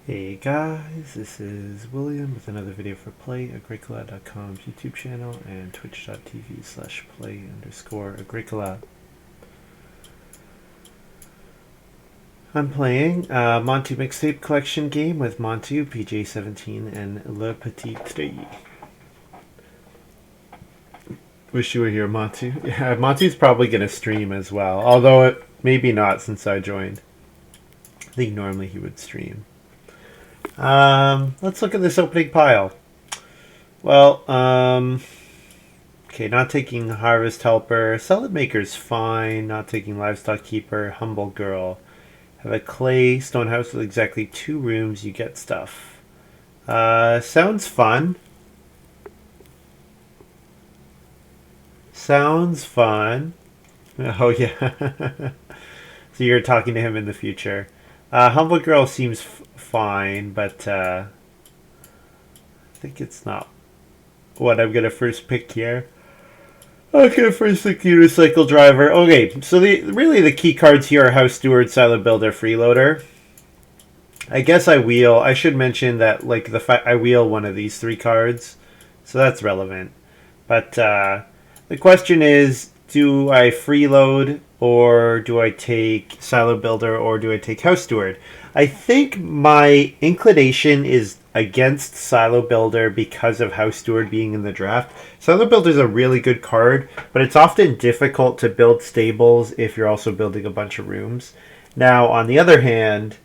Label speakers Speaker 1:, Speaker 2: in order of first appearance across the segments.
Speaker 1: Hey guys, this is William with another video for Play-agricola.com's YouTube channel and twitch.tv/play_agricola. I'm playing Montu mixtape collection game with Montu, PJ17, and LePetitTree. Wish you were here, Montu. Yeah, Montu's probably going to stream as well, although maybe not since I joined. I think normally he would stream. Let's look at this opening pile. Well, okay, not taking Harvest Helper. Salad Maker's fine. Not taking Livestock Keeper. Humble Girl. Have a clay Stonehouse with exactly 2 rooms. You get stuff. Sounds fun. Sounds fun. Oh, yeah. So you're talking to him in the future. Humble Girl seems fine, but I think it's not what I'm going to first pick here. Okay, first pick Unicycle Driver. Okay, so really the key cards here are House Steward, Silo Builder, Freeloader. I guess I should mention that like I wheel one of these 3 cards, so that's relevant. But the question is, do I freeload or do I take Silo Builder or do I take House Steward? I think my inclination is against Silo Builder because of House Steward being in the draft. Silo Builder is a really good card, but it's often difficult to build stables if you're also building a bunch of rooms. Now, on the other hand,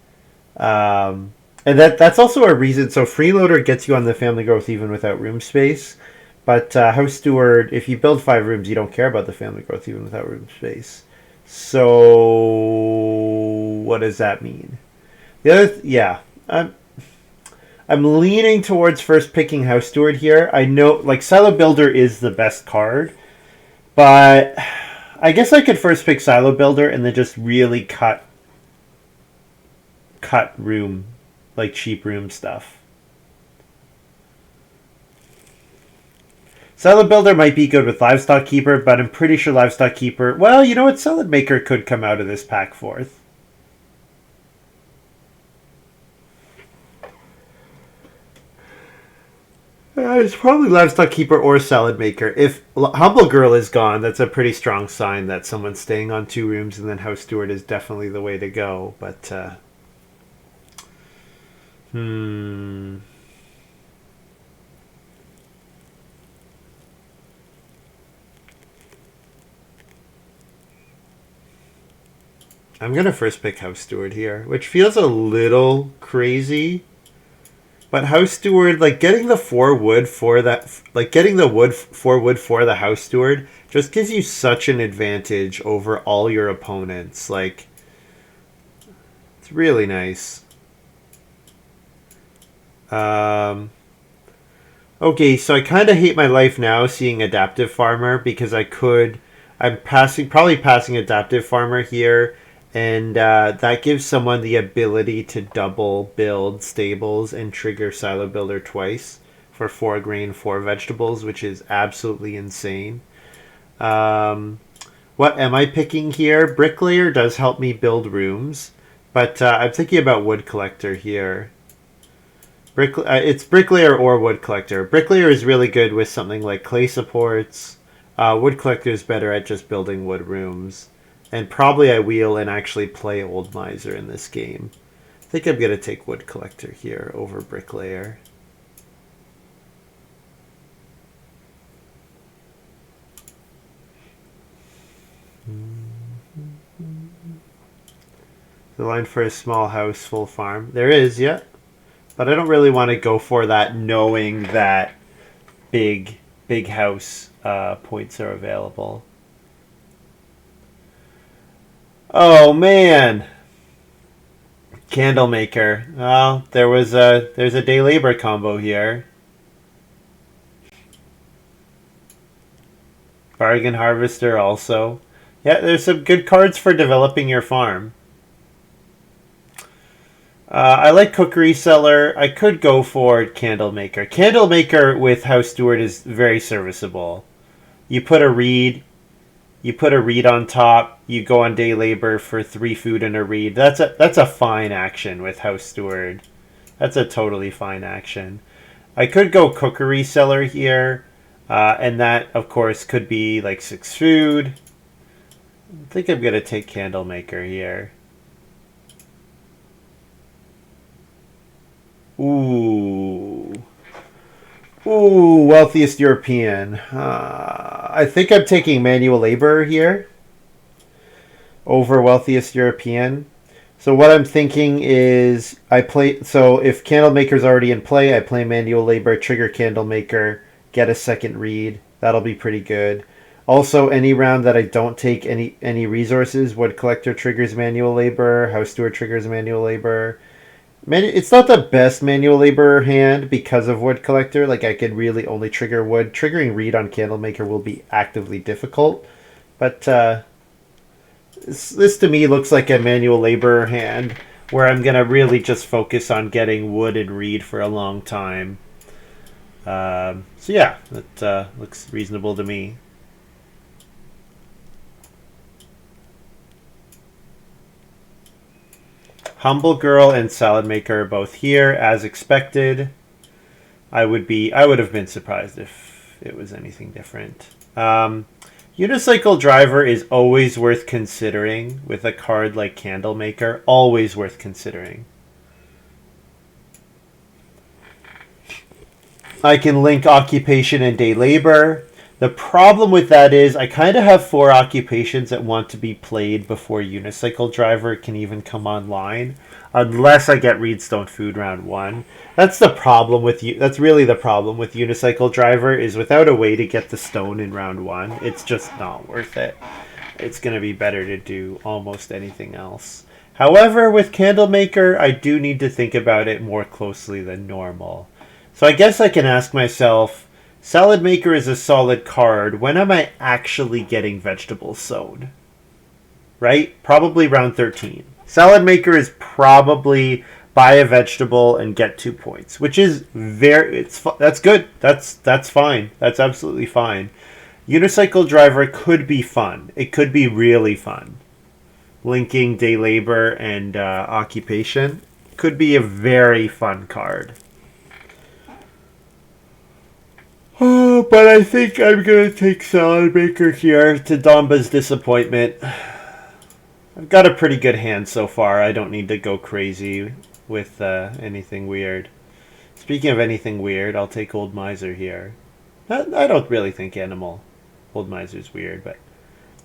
Speaker 1: and that's also a reason. So Freeloader gets you on the family growth even without room space. But House Steward, if you build 5 rooms, you don't care about the family growth even without room space. So what does that mean? I'm leaning towards first picking House Steward here. I know, like, Silo Builder is the best card, but I guess I could first pick Silo Builder and then just really cut room, like cheap room stuff. Salad Builder might be good with Livestock Keeper, but I'm pretty sure Livestock Keeper... Well, you know what? Salad Maker could come out of this pack 4th. It's probably Livestock Keeper or Salad Maker. If Humble Girl is gone, that's a pretty strong sign that someone's staying on 2 rooms, and then House Steward is definitely the way to go. But, I'm going to first pick House Steward here, which feels a little crazy. But House Steward, like getting the 4 wood for that, like getting the 4 wood for the House Steward just gives you such an advantage over all your opponents. Like, it's really nice. Okay, so I kind of hate my life now seeing Adaptive Farmer because I'm probably passing Adaptive Farmer here. And that gives someone the ability to double build stables and trigger Silo Builder twice for 4 grain, 4 vegetables, which is absolutely insane. What am I picking here? Bricklayer does help me build rooms, but I'm thinking about Wood Collector here. It's Bricklayer or Wood Collector. Bricklayer is really good with something like clay supports. Wood Collector is better at just building wood rooms. And probably I wheel and actually play Old Miser in this game. I think I'm going to take Wood Collector here over Bricklayer. The line for a small house, full farm. There is, yeah. But I don't really want to go for that knowing that big house points are available. Oh man, Candle Maker. Well, there's a day labor combo here. Bargain Harvester also. Yeah, there's some good cards for developing your farm. I like Cookery Cellar. I could go for Candle Maker. Candle Maker with House Steward is very serviceable. You put a reed on top. You go on day labor for 3 food and a reed. That's a fine action with House Steward. That's a totally fine action. I could go cookery cellar here, and that, of course, could be like 6 food. I think I'm going to take candle maker here. Ooh. Ooh, wealthiest European. I think I'm taking manual labor here over wealthiest European. So what I'm thinking is so if Candlemaker's already in play, I play manual labor, trigger Candlemaker, get a second read. That'll be pretty good. Also, any round that I don't take any resources, Wood Collector triggers manual labor, House Steward triggers manual labor. It's not the best manual labor hand because of Wood Collector. Like, I could really only trigger wood. Triggering read on Candlemaker will be actively difficult. But this to me looks like a manual labor hand where I'm going to really just focus on getting wood and read for a long time. So yeah, that looks reasonable to me. Humble Girl and Salad Maker are both here as expected. I would have been surprised if it was anything different. Unicycle Driver is always worth considering with a card like Candlemaker. Always worth considering. I can link Occupation and Day Labor. The problem with that is I kind of have 4 occupations that want to be played before Unicycle Driver can even come online, unless I get Reedstone Food round 1. That's the problem with you. That's really the problem with Unicycle Driver is without a way to get the stone in round 1, it's just not worth it. It's going to be better to do almost anything else. However, with Candlemaker, I do need to think about it more closely than normal. So I guess I can ask myself, Salad Maker is a solid card. When am I actually getting vegetables sown? Right? Probably round 13. Salad Maker is probably buy a vegetable and get 2 points, which is that's good. That's fine. That's absolutely fine. Unicycle Driver could be fun. It could be really fun. Linking Day Labor and Occupation could be a very fun card. Oh, but I think I'm going to take Salad Maker here to Domba's disappointment. I've got a pretty good hand so far. I don't need to go crazy with anything weird. Speaking of anything weird, I'll take Old Miser here. I don't really think Old Miser's weird, but...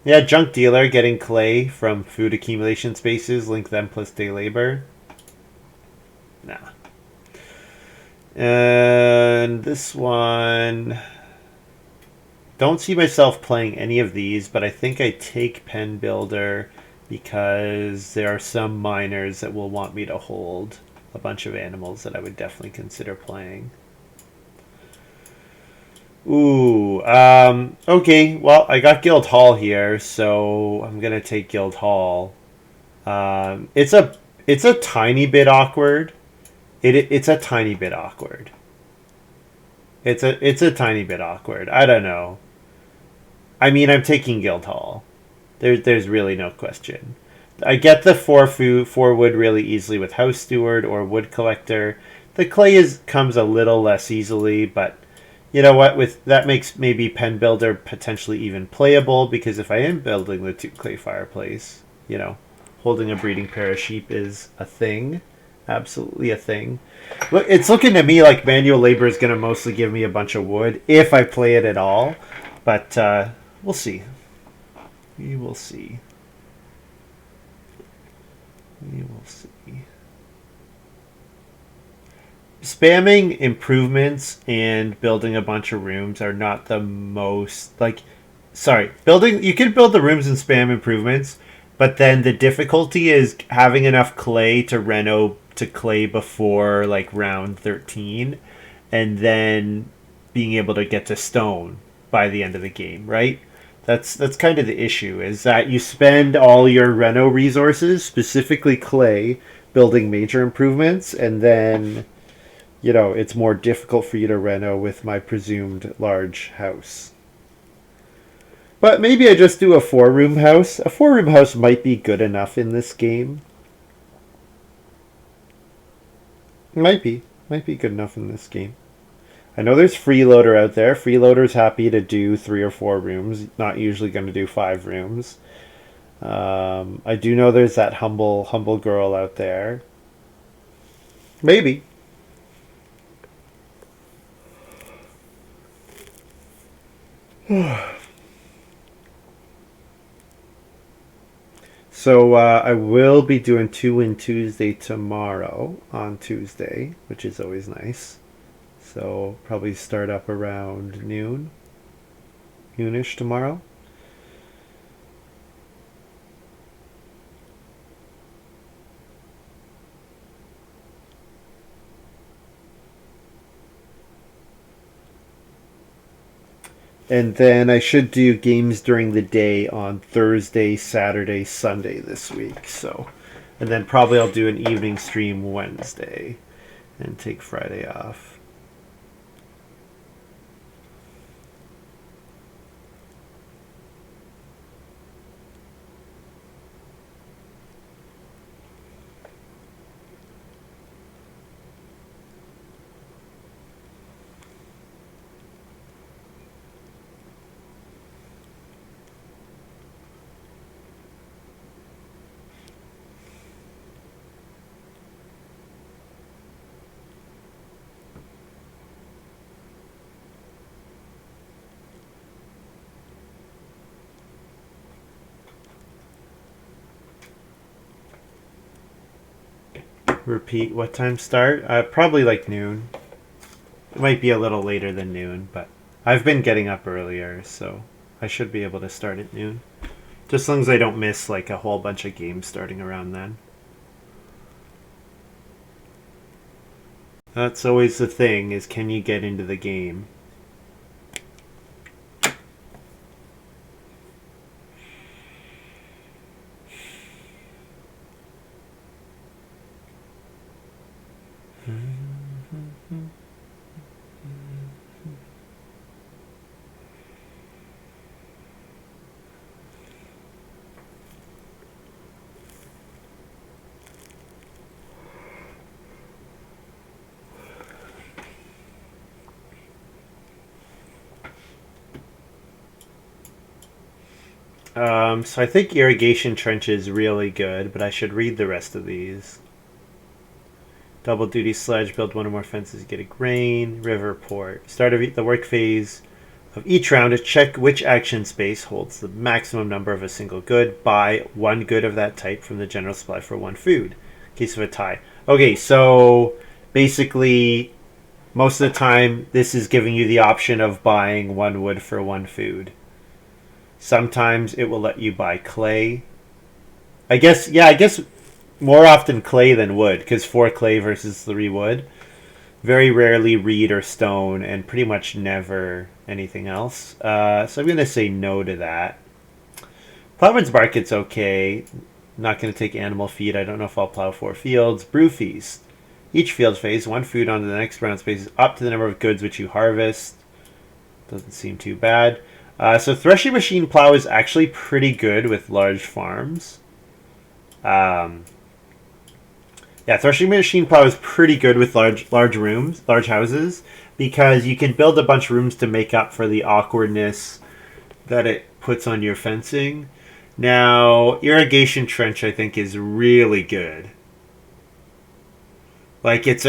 Speaker 1: Yeah, Junk Dealer, getting clay from food accumulation spaces, link them plus Day Labor. Nah. And this one, don't see myself playing any of these, but I think I take Pen Builder because there are some miners that will want me to hold a bunch of animals that I would definitely consider playing. Ooh, okay, well, I got Guild Hall here, so I'm gonna take Guild Hall. It's a tiny bit awkward. It's a tiny bit awkward. It's a tiny bit awkward. I don't know. I mean, I'm taking Guild Hall. There's really no question. I get the 4 wood really easily with House Steward or Wood Collector. The clay comes a little less easily, but you know what? That makes maybe Pen Builder potentially even playable, because if I am building the 2 clay fireplace, holding a breeding pair of sheep is a thing. Absolutely a thing. Look, it's looking to me like manual labor is going to mostly give me a bunch of wood if I play it at all. But we'll see. We will see. We will see. Spamming improvements and building a bunch of rooms are not the most you can build the rooms and spam improvements, but then the difficulty is having enough clay to reno to clay before round 13, and then being able to get to stone by the end of the game, right? That's kind of the issue, is that you spend all your reno resources, specifically clay, building major improvements, and then it's more difficult for you to reno with my presumed large house. But maybe I just do a 4-room house. A 4-room house might be good enough in this game. Might be good enough in this game. I know there's Freeloader out there. Freeloader's happy to do 3 or 4 rooms. Not usually going to do 5 rooms. I do know there's that humble girl out there. Maybe. So I will be doing 2 Win Tuesday tomorrow on Tuesday, which is always nice. So probably start up around noonish tomorrow. And then I should do games during the day on Thursday, Saturday, Sunday this week. So, and then probably I'll do an evening stream Wednesday and take Friday off. Repeat, what time start? Probably like noon. It might be a little later than noon, but I've been getting up earlier, so I should be able to start at noon. Just as long as I don't miss like a whole bunch of games starting around then. That's always the thing, is can you get into the game? So I think irrigation trench is really good, but I should read the rest of these. Double duty sledge, build 1 or more fences, get a grain, river port. Start of the work phase of each round to check which action space holds the maximum number of a single good. Buy 1 good of that type from the general supply for 1 food. In case of a tie. Okay, so basically most of the time this is giving you the option of buying 1 wood for 1 food. Sometimes it will let you buy clay. I guess more often clay than wood, because 4 clay versus 3 wood. Very rarely reed or stone, and pretty much never anything else. So I'm going to say no to that. Plowman's Market's okay. Not going to take animal feed. I don't know if I'll plow 4 fields. Brew feast. Each field phase, 1 food on the next round space up to the number of goods which you harvest. Doesn't seem too bad. So threshing machine plow is actually pretty good with large farms. Yeah, threshing machine plow is pretty good with large houses, because you can build a bunch of rooms to make up for the awkwardness that it puts on your fencing. Now, irrigation trench I think is really good. Like it's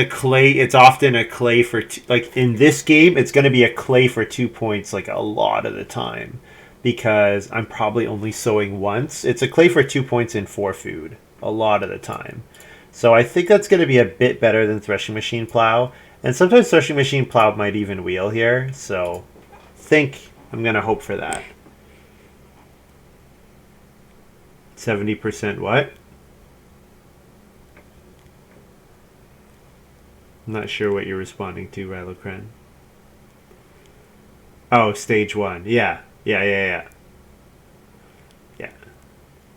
Speaker 1: often a clay for like in this game it's going to be a clay for 2 points like a lot of the time, because I'm probably only sowing once. It's a clay for 2 points in 4 food a lot of the time. So I think that's going to be a bit better than threshing machine plow, and sometimes threshing machine plow might even wheel here, so I think I'm going to hope for that. 70% what? I'm not sure what you're responding to, Rylocren. Oh, stage 1. Yeah. Yeah.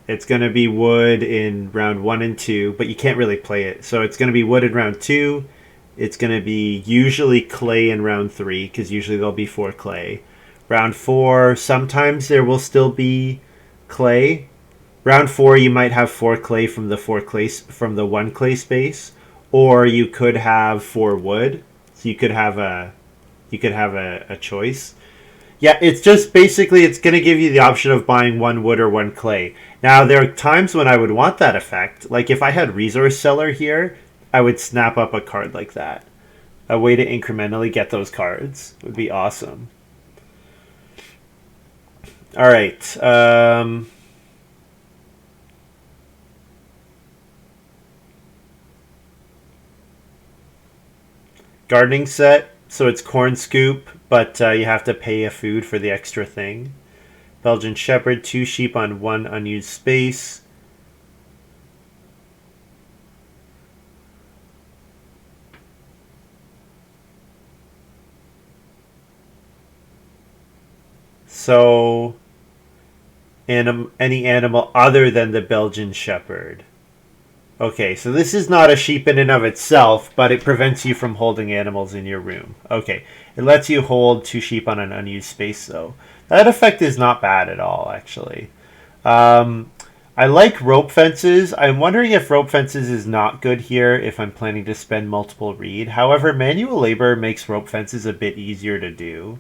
Speaker 1: It's going to be wood in round 1 and 2, but you can't really play it. So it's going to be wood in round 2. It's going to be usually clay in round 3, because usually there'll be 4 clay. Round 4, sometimes there will still be clay. Round 4, you might have 4 clay from the 1 clay space, or you could have 4 wood. So you could have a choice. Yeah, it's just basically it's going to give you the option of buying 1 wood or 1 clay. Now there are times when I would want that effect. Like if I had resource seller here, I would snap up a card like that. A way to incrementally get those cards would be awesome. All right. Gardening set. So it's corn scoop, but you have to pay a food for the extra thing. Belgian Shepherd, 2 sheep on 1 unused space. So, any animal other than the Belgian Shepherd. Okay, so this is not a sheep in and of itself, but it prevents you from holding animals in your room. Okay, it lets you hold 2 sheep on an unused space, though. That effect is not bad at all, actually. Um, I like rope fences. I'm wondering if rope fences is not good here if I'm planning to spend multiple reed. However, manual labor makes rope fences a bit easier to do.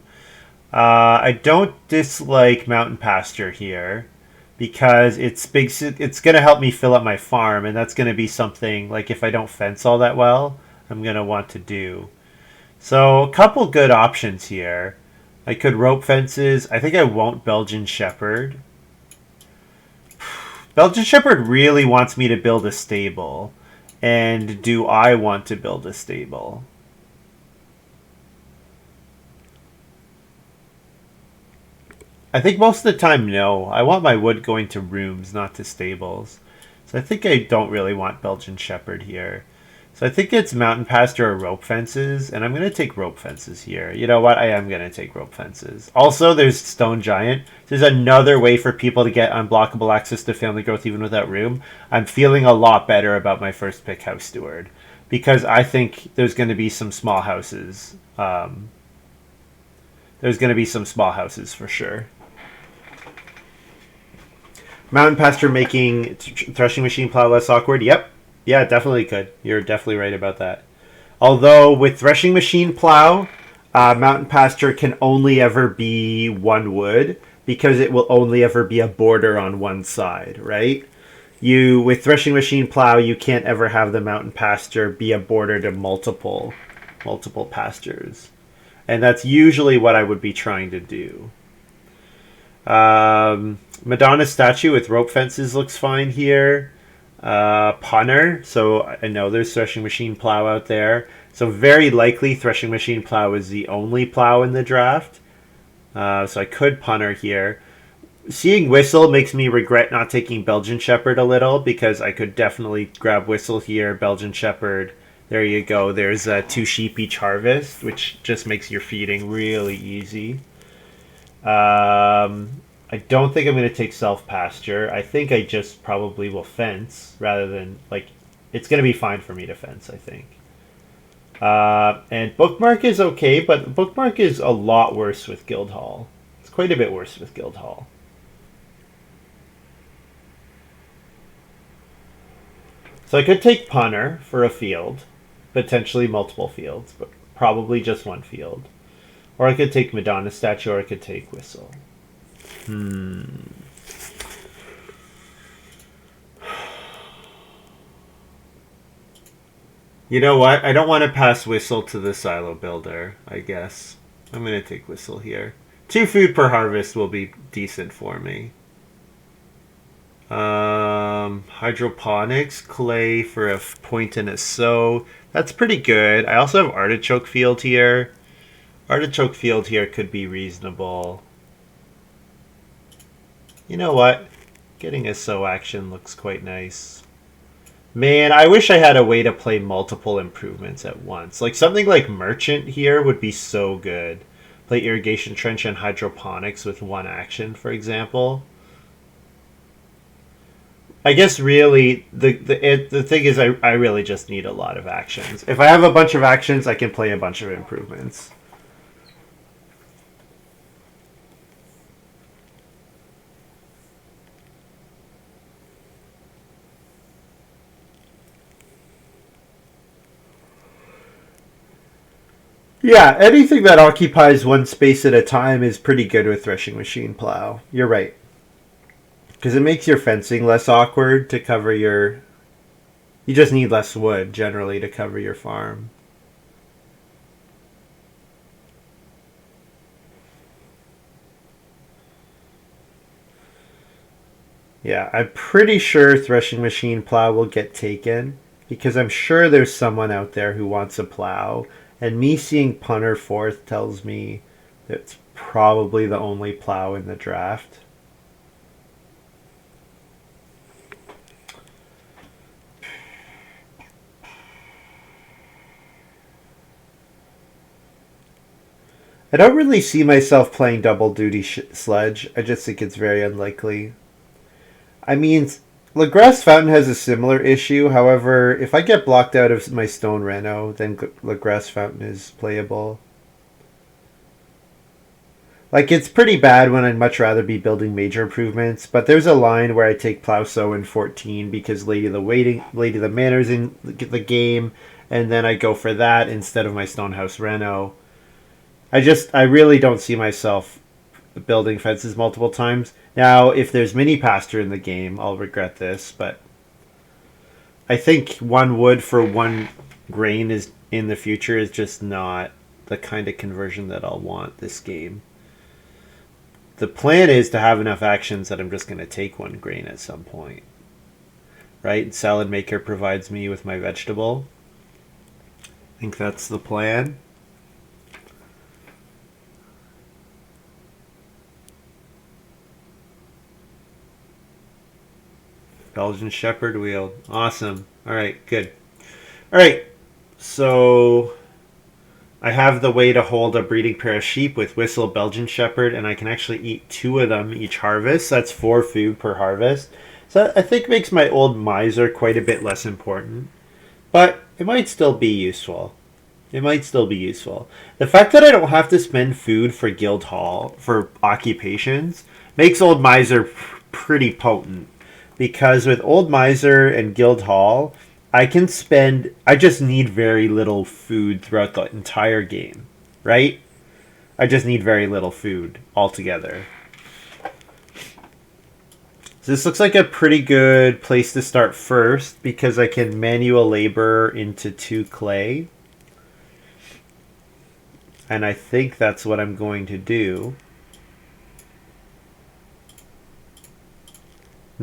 Speaker 1: I don't dislike mountain pasture here because it's big. It's going to help me fill up my farm, and that's going to be something like if I don't fence all that well, I'm going to want to do. So a couple good options here. I could rope fences. I think I won't Belgian Shepherd. Belgian Shepherd really wants me to build a stable. And do I want to build a stable? I think most of the time, no. I want my wood going to rooms, not to stables. So I think I don't really want Belgian Shepherd here. So I think it's mountain pasture or rope fences, and I'm going to take rope fences here. You know what? I am going to take rope fences. Also, there's Stone Giant. There's another way for people to get unblockable access to family growth even without room. I'm feeling a lot better about my first pick House Steward because I think there's going to be some small houses. There's going to be some small houses for sure. Mountain pasture making threshing machine plow less awkward. Yep. Yeah, definitely could. You're definitely right about that. Although with threshing machine plow, mountain pasture can only ever be 1 wood because it will only ever be a border on one side, right? You with threshing machine plow, you can't ever have the mountain pasture be a border to multiple pastures, and that's usually what I would be trying to do. Madonna statue with rope fences looks fine here. Punter. So I know there's threshing machine plow out there. So very likely threshing machine plow is the only plow in the draft. So I could punter here. Seeing Whistle makes me regret not taking Belgian Shepherd a little because I could definitely grab Whistle here, Belgian Shepherd. There you go. There's 2 sheep each harvest, which just makes your feeding really easy. I don't think I'm going to take self pasture. I think I just probably will fence rather than like it's going to be fine for me to fence. I think. And bookmark is okay, but bookmark is a lot worse with Guildhall. It's quite a bit worse with Guildhall. So I could take punter for a field, potentially multiple fields, but probably just 1 field. Or I could take Madonna statue, or I could take Whistle. You know what? I don't want to pass Whistle to the silo builder, I guess. I'm going to take Whistle here. 2 food per harvest will be decent for me. Hydroponics, clay for a point and a sow. That's pretty good. I also have artichoke field here. Artichoke field here could be reasonable. You know what? Getting a sow action looks quite nice. Man, I wish I had a way to play multiple improvements at once. Like something like Merchant here would be so good. Play Irrigation Trench and Hydroponics with 1 action, for example. I guess really the thing is I really just need a lot of actions. If I have a bunch of actions, I can play a bunch of improvements. Yeah, anything that occupies one space at a time is pretty good with threshing machine plow. You're right. Because it makes your fencing less awkward to cover your. You just need less wood generally to cover your farm. Yeah, I'm pretty sure threshing machine plow will get taken because I'm sure there's someone out there who wants a plow, and me seeing punter fourth tells me that it's probably the only plow in the draft. I don't really see myself playing double duty sledge. I just think it's very unlikely. I mean, LaGrasse Fountain has a similar issue. However, if I get blocked out of my Stone Reno, then LaGrasse Fountain is playable. Like, it's pretty bad when I'd much rather be building major improvements, but there's a line where I take Plowsow in 14 because Lady of the Manor's in the game, and then I go for that instead of my Stonehouse Reno. I really don't see myself building fences multiple times. Now, if there's mini pasture in the game, I'll regret this, but I think one wood for one grain is in the future is just not the kind of conversion that I'll want this game. The plan is to have enough actions that I'm just going to take one grain at some point. Right? Salad Maker provides me with my vegetable. I think that's the plan. Belgian Shepherd wheel. Awesome. All right, good. All right, so I have the way to hold a breeding pair of sheep with Whistle Belgian Shepherd, and I can actually eat 2 of them each harvest. That's 4 food per harvest. So I think makes my old miser quite a bit less important. But it might still be useful. It might still be useful. The fact that I don't have to spend food for guild hall, for occupations, makes old miser pretty potent. Because with old miser and guild hall, I just need very little food throughout the entire game, right? I just need very little food altogether. So this looks like a pretty good place to start first because I can manual labor into 2 clay. And I think that's what I'm going to do.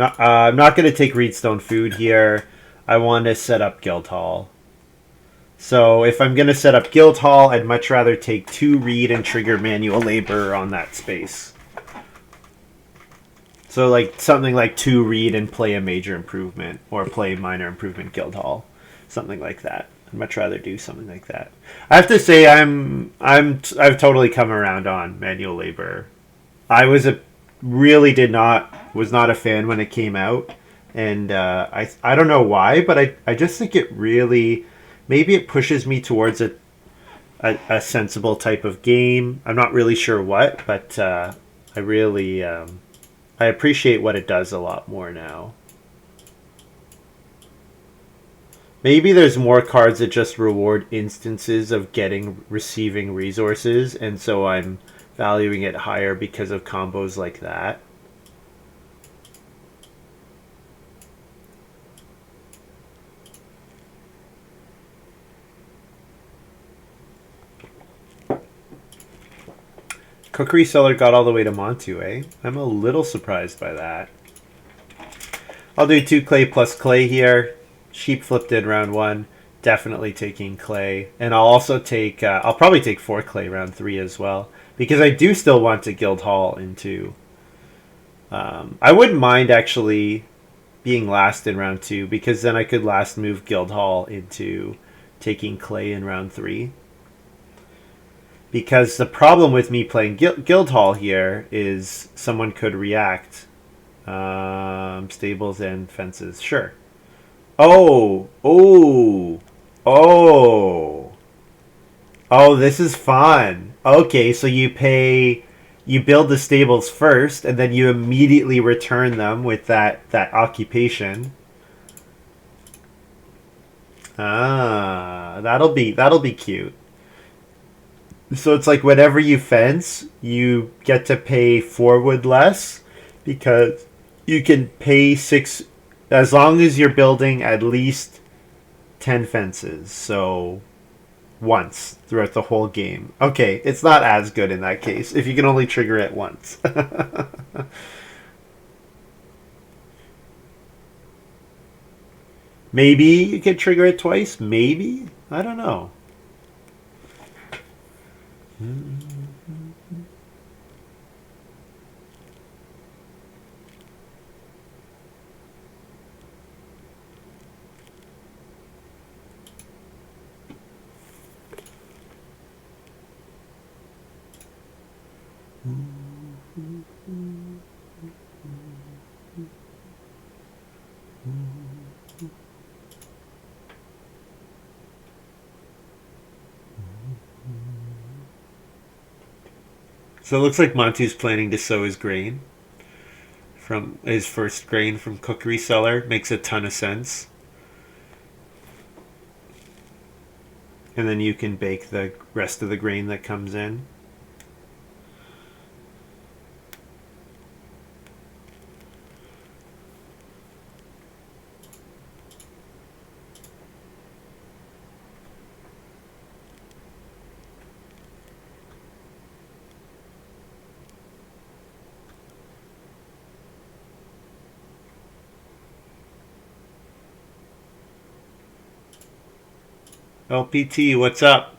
Speaker 1: I'm not going to take Reedstone food here. I want to set up Guild Hall. So if I'm going to set up Guild Hall, I'd much rather take 2 reed and trigger manual labor on that space. So like something like 2 reed and play a major improvement or play minor improvement Guild Hall. Something like that. I'd much rather do something like that. I have to say I've totally come around on manual labor. I was not a fan when it came out, and I don't know why, but I just think it really maybe it pushes me towards a sensible type of game. I'm not really sure what, but I really I appreciate what it does a lot more now. Maybe there's more cards that just reward instances of receiving resources, and so I'm valuing it higher because of combos like that. Cookery Cellar got all the way to Montu, eh? I'm a little surprised by that. I'll do 2 clay plus clay here. Sheep flipped in round 1. Definitely taking clay. And I'll also take... I'll probably take 4 clay round 3 as well. Because I do still want to Guild Hall into... I wouldn't mind actually being last in round 2. Because then I could last move Guild Hall into taking clay in round 3. Because the problem with me playing Guild Hall here is someone could react. Stables and fences. Sure. Oh. Oh, this is fun. Okay, so you build the stables first, and then you immediately return them with that occupation. That'll be cute. So it's like whenever you fence, you get to pay 4 wood less because you can pay 6 as long as you're building at least 10 fences. So once throughout the whole game. Okay, it's not as good in that case if you can only trigger it once. Maybe you could trigger it twice. Maybe. I don't know. So it looks like Montu's planning to sow his grain from his first grain from Cookery Cellar. Makes a ton of sense. And then you can bake the rest of the grain that comes in. LPT, what's up?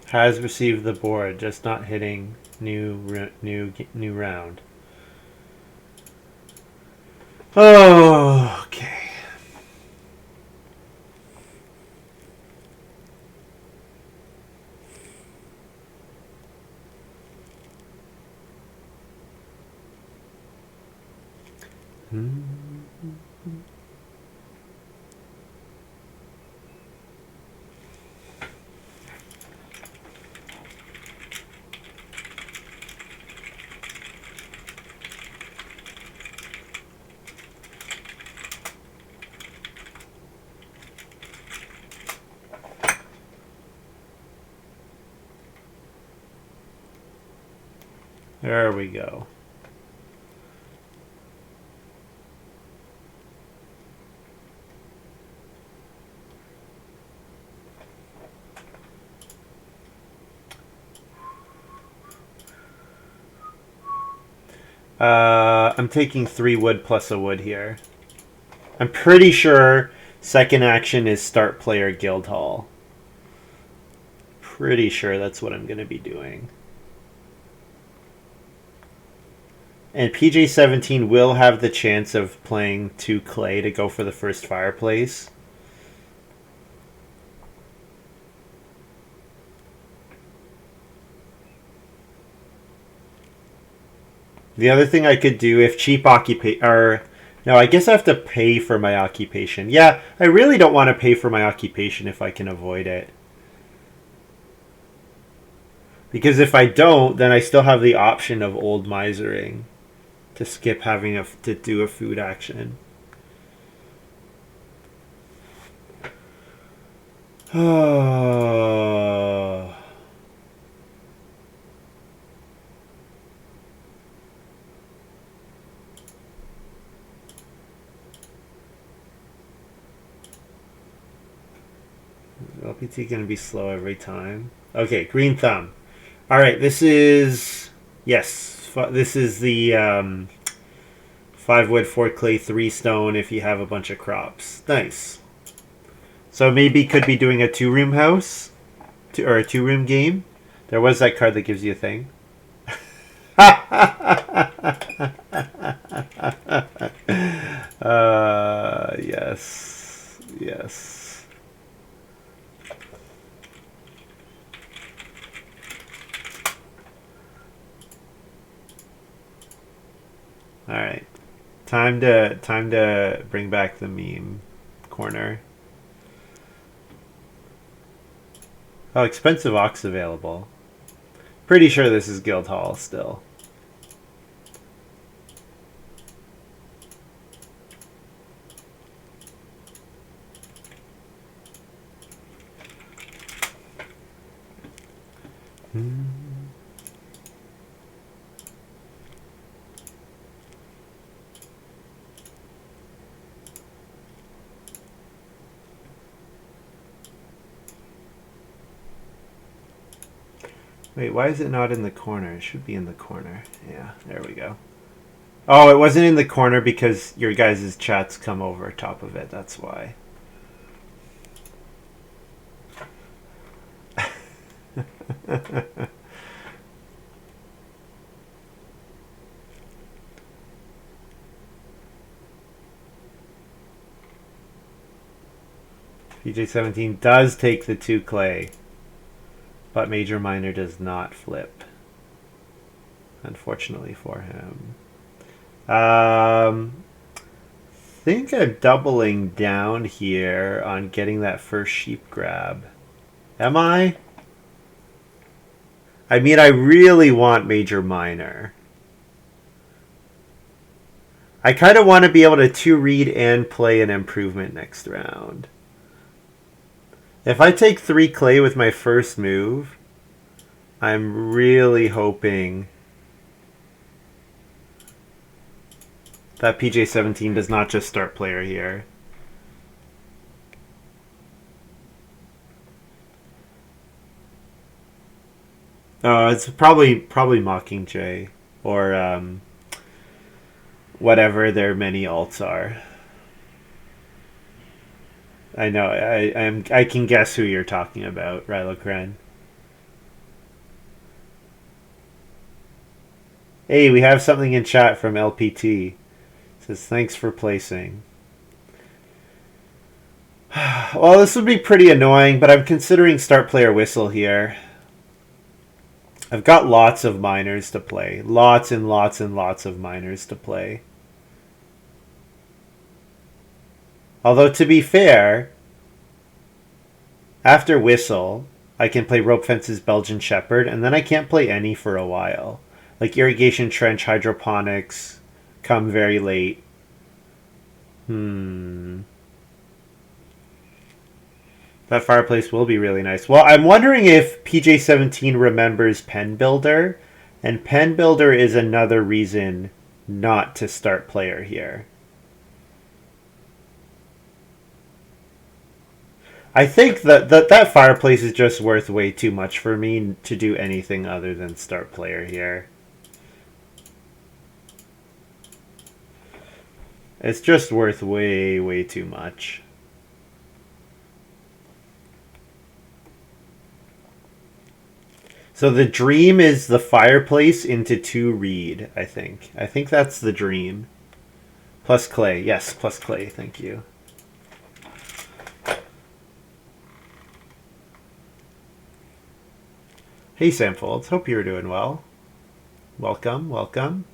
Speaker 1: Has received the board, just not hitting new round. Oh, okay. There we go. I'm taking 3 wood plus a wood here. I'm pretty sure second action is start player guild hall. Pretty sure that's what I'm going to be doing. And PJ17 will have the chance of playing 2 clay to go for the first fireplace. The other thing I could do if cheap occupation, or no, I guess I have to pay for my occupation. Yeah, I really don't want to pay for my occupation if I can avoid it. Because if I don't, then I still have the option of old misering to skip having to do a food action. Oh. LPT going to be slow every time. Okay, green thumb. All right, this is yes. This is the 5 wood, 4 clay, 3 stone. If you have a bunch of crops, nice. So maybe could be doing a 2-room house, or a 2-room game. There was that card that gives you a thing. Yes, yes. All right, time to bring back the meme corner. Oh, expensive ox available. Pretty sure this is guild hall still. Wait, why is it not in the corner? It should be in the corner. Yeah, there we go. Oh, it wasn't in the corner because your guys' chats come over top of it. That's why. PJ17 does take the 2 clay, but Major Minor does not flip. Unfortunately for him. Think I'm doubling down here on getting that first sheep grab. Am I? I mean, I really want Major Minor. I kind of want to be able to 2-read and play an improvement next round. If I take 3 clay with my first move, I'm really hoping that PJ17 does not just start player here. It's probably Mockingjay or whatever their many alts are. I know. I can guess who you're talking about, Rylocran. Hey, we have something in chat from LPT. It says thanks for placing. Well, this would be pretty annoying, but I'm considering start player whistle here. I've got lots of minors to play. Lots and lots and lots of minors to play. Although, to be fair, after Whistle, I can play Rope Fences, Belgian Shepherd, and then I can't play any for a while. Like Irrigation Trench, Hydroponics, come very late. That fireplace will be really nice. Well, I'm wondering if PJ17 remembers Pen Builder, and Pen Builder is another reason not to start player here. I think that fireplace is just worth way too much for me to do anything other than start player here. It's just worth way, way too much. So the dream is the fireplace into 2 reed, I think. I think that's the dream. Plus clay. Yes, plus clay. Thank you. Hey, Samfolds. Hope you're doing well. Welcome, welcome.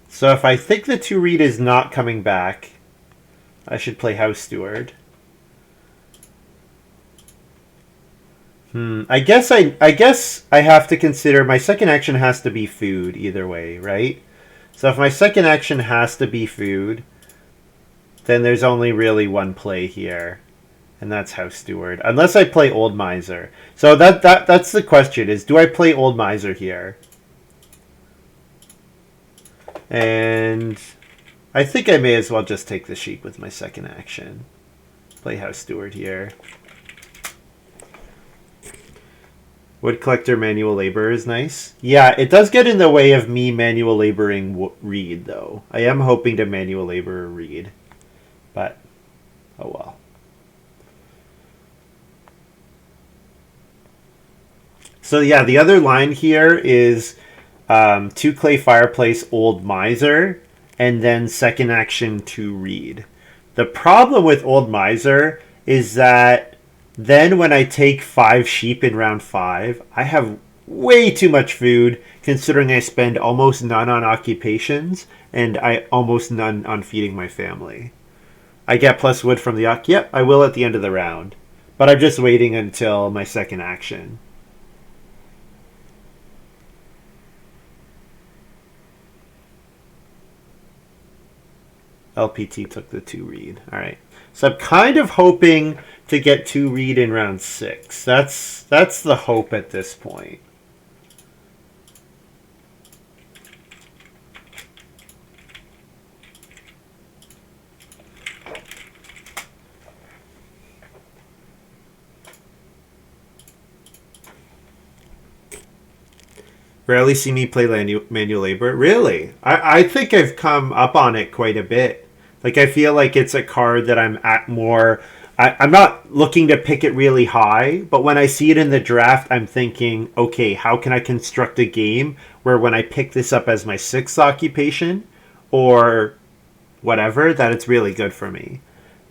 Speaker 1: So if I think the 2 reed is not coming back, I should play House Steward. I guess I have to consider my second action has to be food either way, right? So if my second action has to be food, then there's only really one play here, and that's House Steward. Unless I play Old Miser. So that's the question: is do I play Old Miser here? And I think I may as well just take the sheep with my second action. Play House Steward here. Wood Collector Manual Labor is nice. Yeah, it does get in the way of me manual laboring reed, though. I am hoping to manual labor a reed. But, oh well. So yeah, the other line here is 2 clay fireplace, Old Miser, and then second action 2 reed. The problem with Old Miser is that then when I take 5 sheep in round 5, I have way too much food considering I spend almost none on occupations and I almost none on feeding my family. I get plus wood from the yep, I will at the end of the round. But I'm just waiting until my second action. LPT took the 2 reed. All right. So I'm kind of hoping to get 2 reed in round 6. That's the hope at this point. Rarely see me play manual labor. Really? I think I've come up on it quite a bit. Like, I feel like it's a card that I'm at more. I'm not looking to pick it really high, but when I see it in the draft, I'm thinking, okay, how can I construct a game where when I pick this up as my sixth occupation or whatever, that it's really good for me.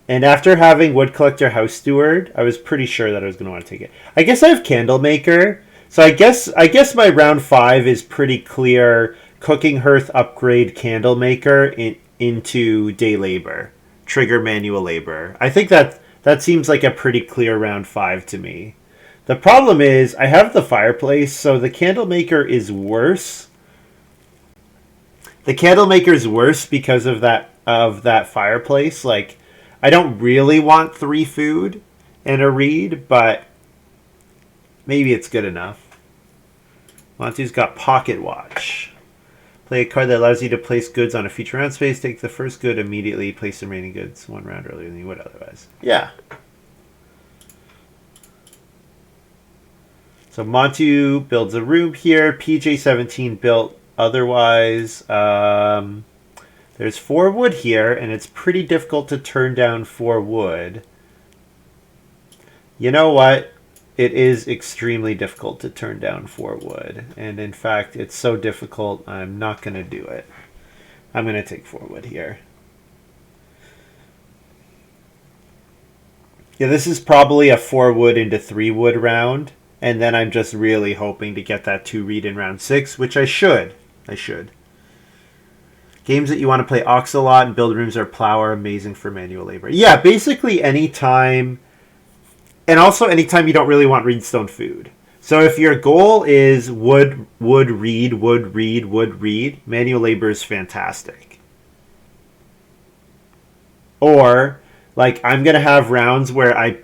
Speaker 1: And after having Wood Collector House Steward, I was pretty sure that I was going to want to take it. I guess I have Candlemaker, so I guess my round 5 is pretty clear. Cooking Hearth upgrade Candlemaker into Day Labor, trigger Manual Labor. I think that seems like a pretty clear round 5 to me. The problem is I have the Fireplace, so the Candlemaker is worse. The Candlemaker is worse because of that Fireplace. Like, I don't really want 3 food and a read, but maybe it's good enough. Montu's got Pocket Watch. Play a card that allows you to place goods on a future round space. Take the first good immediately. Place the remaining goods 1 round earlier than you would otherwise. Yeah. So Montu builds a room here. PJ17 built otherwise. There's 4 wood here, and it's pretty difficult to turn down 4 wood. You know what? It is extremely difficult to turn down 4 wood. And in fact, it's so difficult, I'm not going to do it. I'm going to take 4 wood here. Yeah, this is probably a 4 wood into 3 wood round. And then I'm just really hoping to get that 2 read in round 6, which I should. Games that you want to play Oxalot and build rooms or plow are amazing for manual labor. Yeah, basically any time. And also anytime you don't really want reedstone food. So if your goal is wood, reed, manual labor is fantastic. Or, like, I'm going to have rounds where I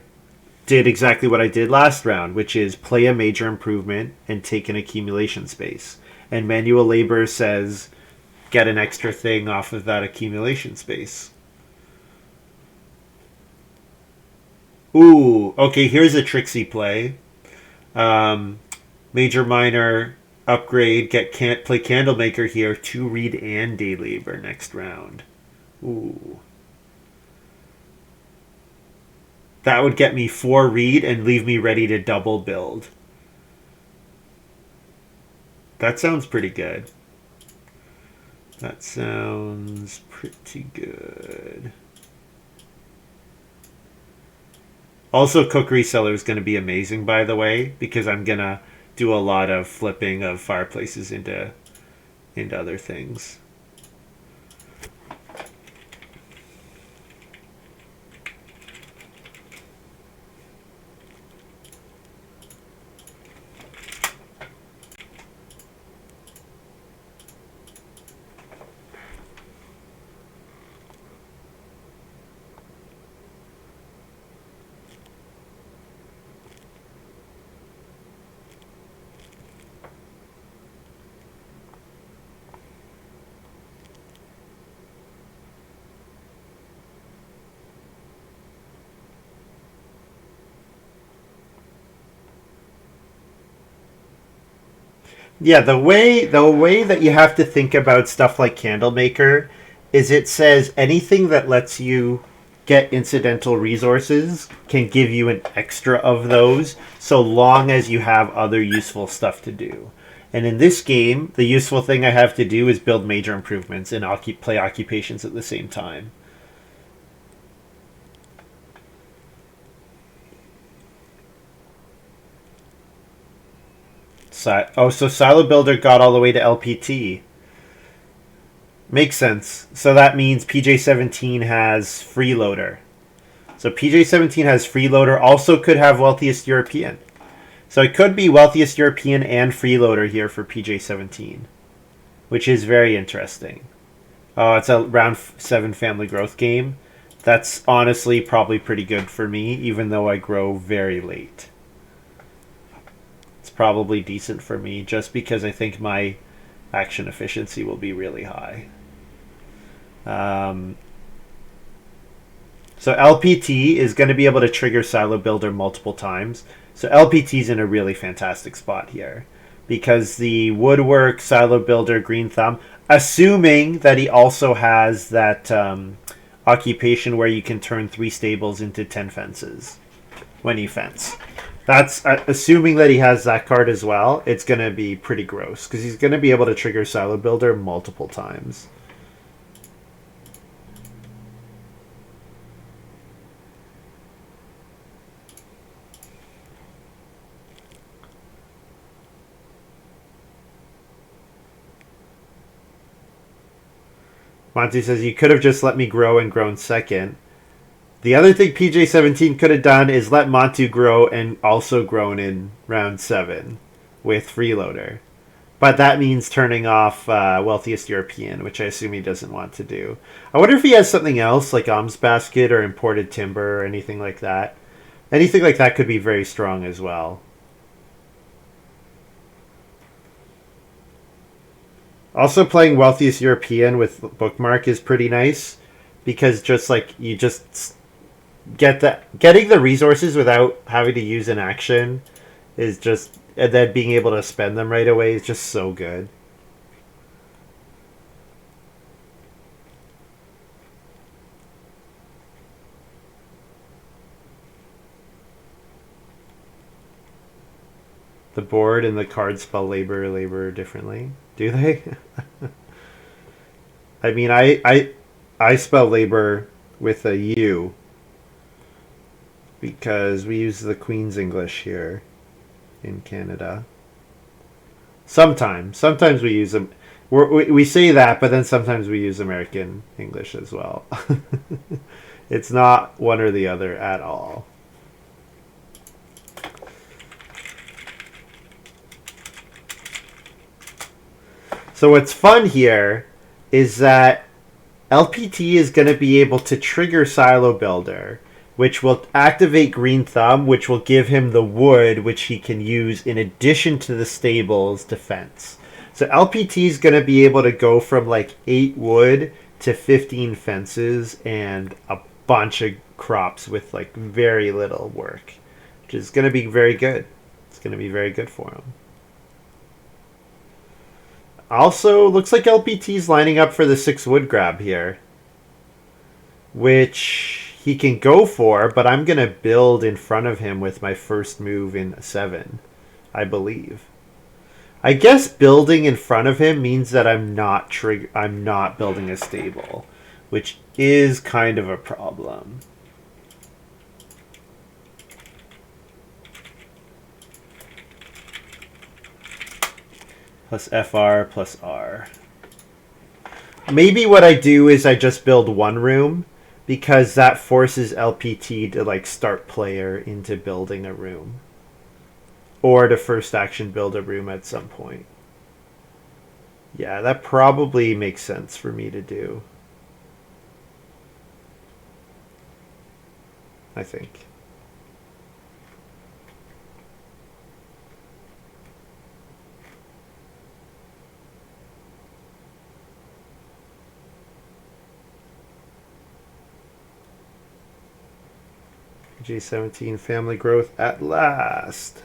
Speaker 1: did exactly what I did last round, which is play a major improvement and take an accumulation space. And manual labor says get an extra thing off of that accumulation space. Ooh, okay, here's a tricksy play. Major minor upgrade, play Candlemaker here, 2 read and Day Labor next round. Ooh. That would get me 4 read and leave me ready to double build. That sounds pretty good. That sounds pretty good. Also, Cookery Cellar is going to be amazing, by the way, because I'm going to do a lot of flipping of fireplaces into other things. Yeah, the way that you have to think about stuff like Candlemaker is it says anything that lets you get incidental resources can give you an extra of those so long as you have other useful stuff to do. And in this game, the useful thing I have to do is build major improvements and play occupations at the same time. So Silo Builder got all the way to LPT. Makes sense. So that means PJ17 has Freeloader. So PJ17 has Freeloader, also could have Wealthiest European. So it could be Wealthiest European and Freeloader here for PJ17, which is very interesting. Oh, it's a round 7 family growth game. That's honestly probably pretty good for me, even though I grow very late. Probably decent for me just because I think my action efficiency will be really high. So LPT is going to be able to trigger Silo Builder multiple times. So LPT is in a really fantastic spot here because the woodwork, silo builder, green thumb, assuming that he also has that occupation where you can turn 3 stables into 10 fences when you fence. That's assuming that he has that card as well. It's going to be pretty gross because he's going to be able to trigger silo builder multiple times. Monty says, you could have just let me grow and grown second. The other thing PJ17 could have done is let Montu grow and also grown in round 7 with Freeloader. But that means turning off Wealthiest European, which I assume he doesn't want to do. I wonder if he has something else, like Alms Basket or Imported Timber or anything like that. Anything like that could be very strong as well. Also, playing Wealthiest European with Bookmark is pretty nice because just like you just getting the resources without having to use an action is just, and then being able to spend them right away is just so good. The board and the cards spell labor differently. Do they? I mean, I spell labor with a U because we use the Queen's English here in Canada. Sometimes we use them. We say that, but then sometimes we use American English as well. It's not one or the other at all. So what's fun here is that LPT is going to be able to trigger Silo Builder, which will activate Green Thumb, which will give him the wood, which he can use in addition to the stable's defense. So LPT is going to be able to go from like 8 wood to 15 fences and a bunch of crops with like very little work, which is going to be very good. It's going to be very good for him. Also, looks like LPT's lining up for the 6 wood grab here, which he can go for, but I'm going to build in front of him with my first move in 7, I believe. I guess building in front of him means that I'm not building a stable, which is kind of a problem. Plus FR plus R. Maybe what I do is I just build 1 room because that forces LPT to like start player into building a room. Or to first action build a room at some point. Yeah, that probably makes sense for me to do. I think. G17 family growth at last.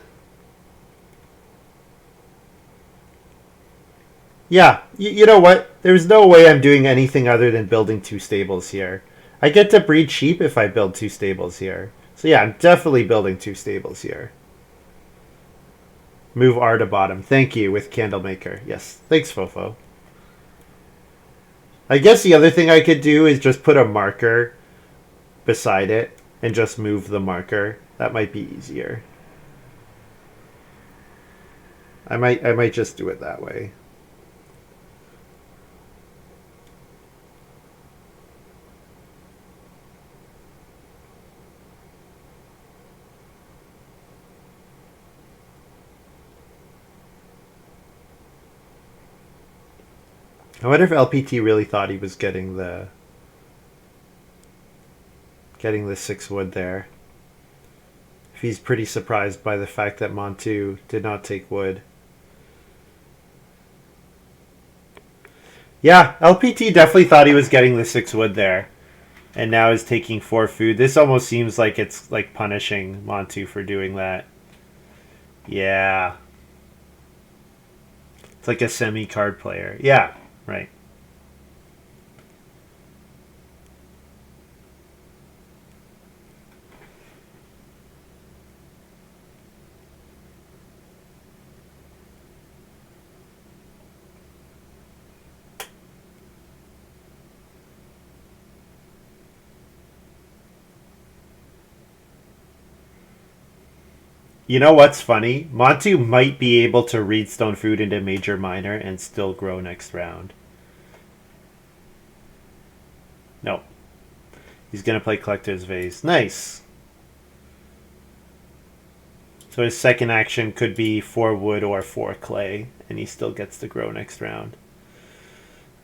Speaker 1: Yeah, you know what? There's no way I'm doing anything other than building 2 stables here. I get to breed sheep if I build 2 stables here. So yeah, I'm definitely building 2 stables here. Move R to bottom. Thank you with Candlemaker. Yes, thanks, Fofo. I guess the other thing I could do is just put a marker beside it and just move the marker. That might be easier. I might just do it that way. I wonder if LPT really thought he was getting the 6 wood there. If he's pretty surprised by the fact that Montu did not take wood. Yeah, LPT definitely thought he was getting the 6 wood there. And now is taking 4 food. This almost seems like it's like punishing Montu for doing that. Yeah. It's like a semi-card player. Yeah, right. You know what's funny? Montu might be able to read Stone Fruit into Major Minor and still grow next round. No. He's going to play Collector's Vase. Nice. So his second action could be 4 wood or 4 clay, and he still gets to grow next round.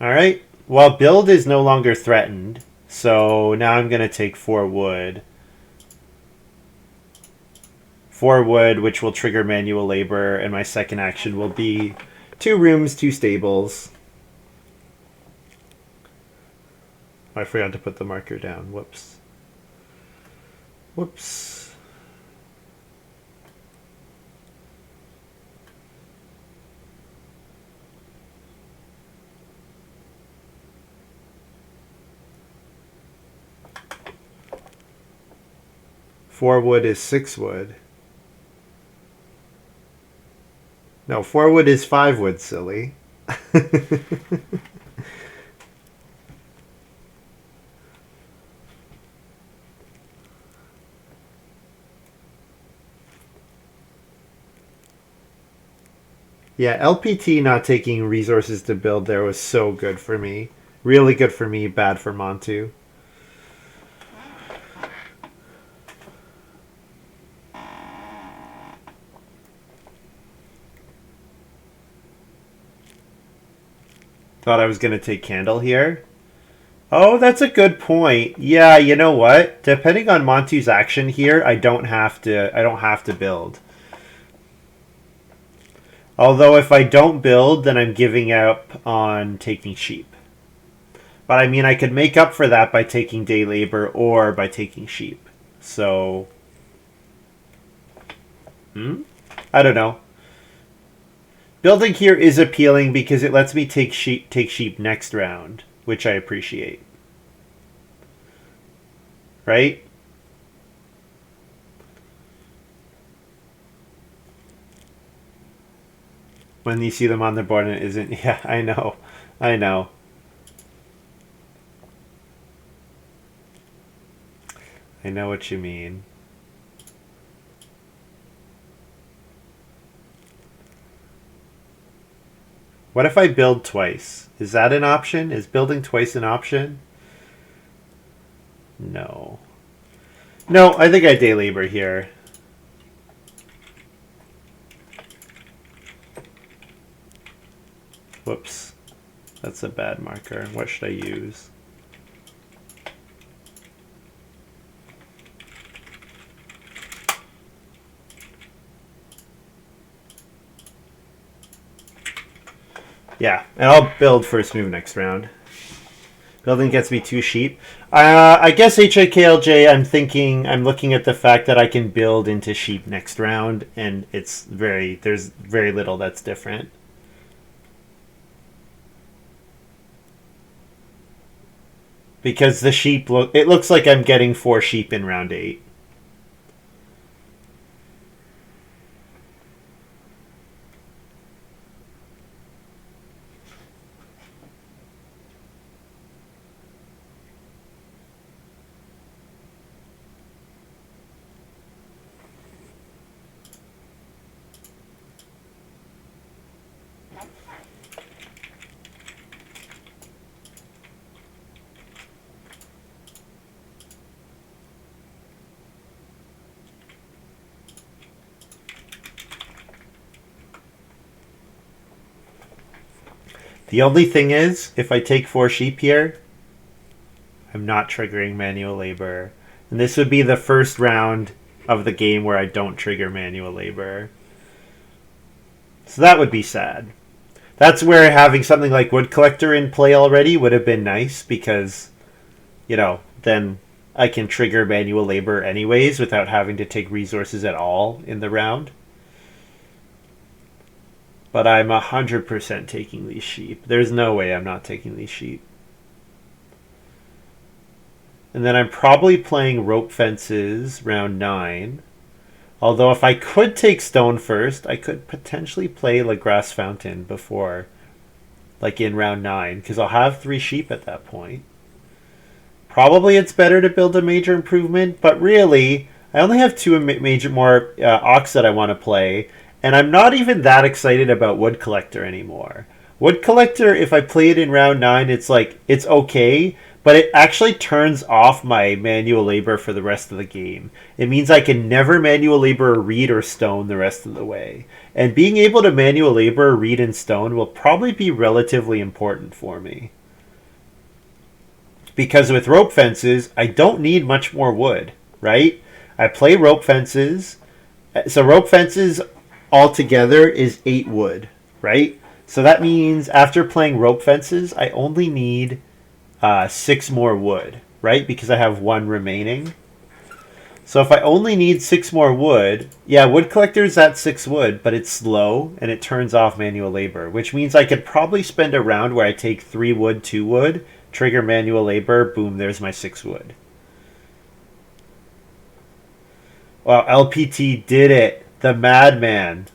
Speaker 1: Alright. Well, build is no longer threatened, so now I'm going to take 4 wood. 4 wood, which will trigger manual labor, and my second action will be 2 rooms, 2 stables. Oh, I forgot to put the marker down. Whoops. Whoops. Four wood is 6 wood. No, 4 wood is 5 wood, silly. Yeah, LPT not taking resources to build there was so good for me. Really good for me, bad for Montu. Thought I was going to take Candle here. Oh, that's a good point. Yeah, you know what? Depending on Montu's action here, I don't have to build. Although if I don't build, then I'm giving up on taking sheep. But I mean, I could make up for that by taking day labor or by taking sheep. So, I don't know. Building here is appealing because it lets me take sheep next round, which I appreciate. Right? When you see them on the board and it isn't. Yeah, I know. I know. I know what you mean. What if I build twice? Is that an option? Is building twice an option? No. No, I think I day labor here. Whoops. That's a bad marker. What should I use? Yeah, and I'll build first move next round. Building gets me 2 sheep. I guess HIKLJ, I'm looking at the fact that I can build into sheep next round, and there's very little that's different. Because the sheep it looks like I'm getting 4 sheep in round 8. The only thing is, if I take 4 sheep here, I'm not triggering manual labor. And this would be the first round of the game where I don't trigger manual labor. So that would be sad. That's where having something like Wood Collector in play already would have been nice because, then I can trigger manual labor anyways without having to take resources at all in the round. But I'm 100% taking these sheep. There's no way I'm not taking these sheep. And then I'm probably playing rope fences round 9. Although if I could take stone first, I could potentially play La Grass Fountain before, like in round 9, because I'll have 3 sheep at that point. Probably it's better to build a major improvement, but really, I only have 2 major more ox that I want to play, and I'm not even that excited about Wood Collector anymore. Wood Collector, if I play it in round 9, it's like, it's okay, but it actually turns off my manual labor for the rest of the game. It means I can never manual labor, read, or stone the rest of the way. And being able to manual labor, read, and stone will probably be relatively important for me. Because with rope fences, I don't need much more wood, right? I play rope fences. So rope fences altogether is 8 wood, right? So that means after playing rope fences, I only need 6 more wood, right? Because I have 1 remaining. So if I only need 6 more wood, yeah, Wood Collector's at 6 wood, but it's slow and it turns off manual labor, which means I could probably spend a round where I take 3 wood, 2 wood, trigger manual labor, boom, there's my 6 wood. Wow, LPT did it. The madman.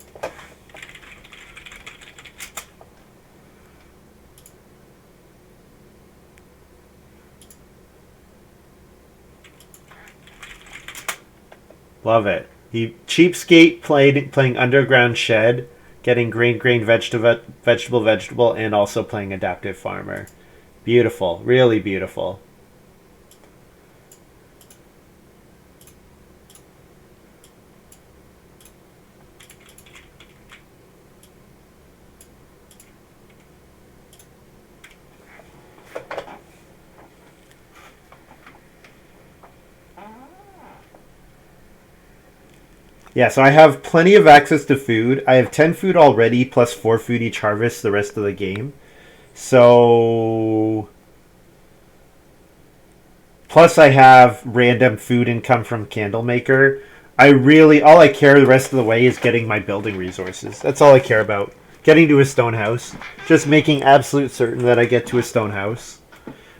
Speaker 1: Love it. He cheapskate playing underground shed, getting grain vegetable, and also playing adaptive farmer. Beautiful, really beautiful. Yeah, so I have plenty of access to food. I have 10 food already, plus 4 food each harvest the rest of the game. So plus I have random food income from Candlemaker. All I care the rest of the way is getting my building resources. That's all I care about. Getting to a stone house. Just making absolute certain that I get to a stone house.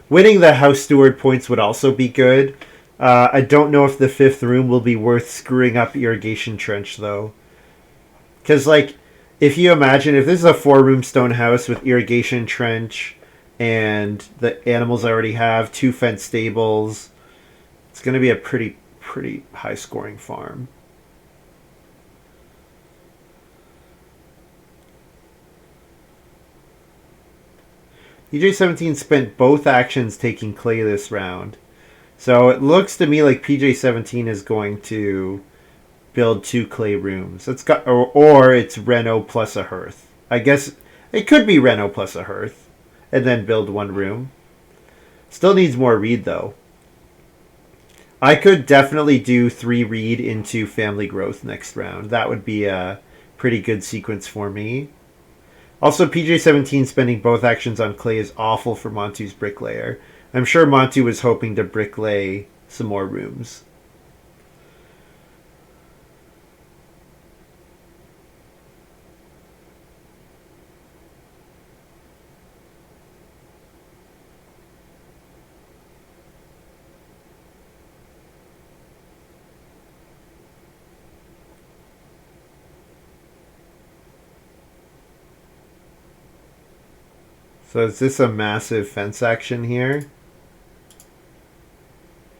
Speaker 1: Winning the house steward points would also be good. I don't know if the 5th room will be worth screwing up irrigation trench though. Because like, if you imagine if this is a 4-room stone house with irrigation trench and the animals I already have, 2 fenced stables, it's going to be a pretty high scoring farm. PJ17 spent both actions taking clay this round. So it looks to me like PJ17 is going to build 2 clay rooms. Or it's Reno plus a hearth. I guess it could be Reno plus a hearth and then build 1 room. Still needs more reed though. I could definitely do 3 reed into family growth next round. That would be a pretty good sequence for me. Also, PJ17 spending both actions on clay is awful for Montu's bricklayer. I'm sure Montu was hoping to bricklay some more rooms. So is this a massive fence action here?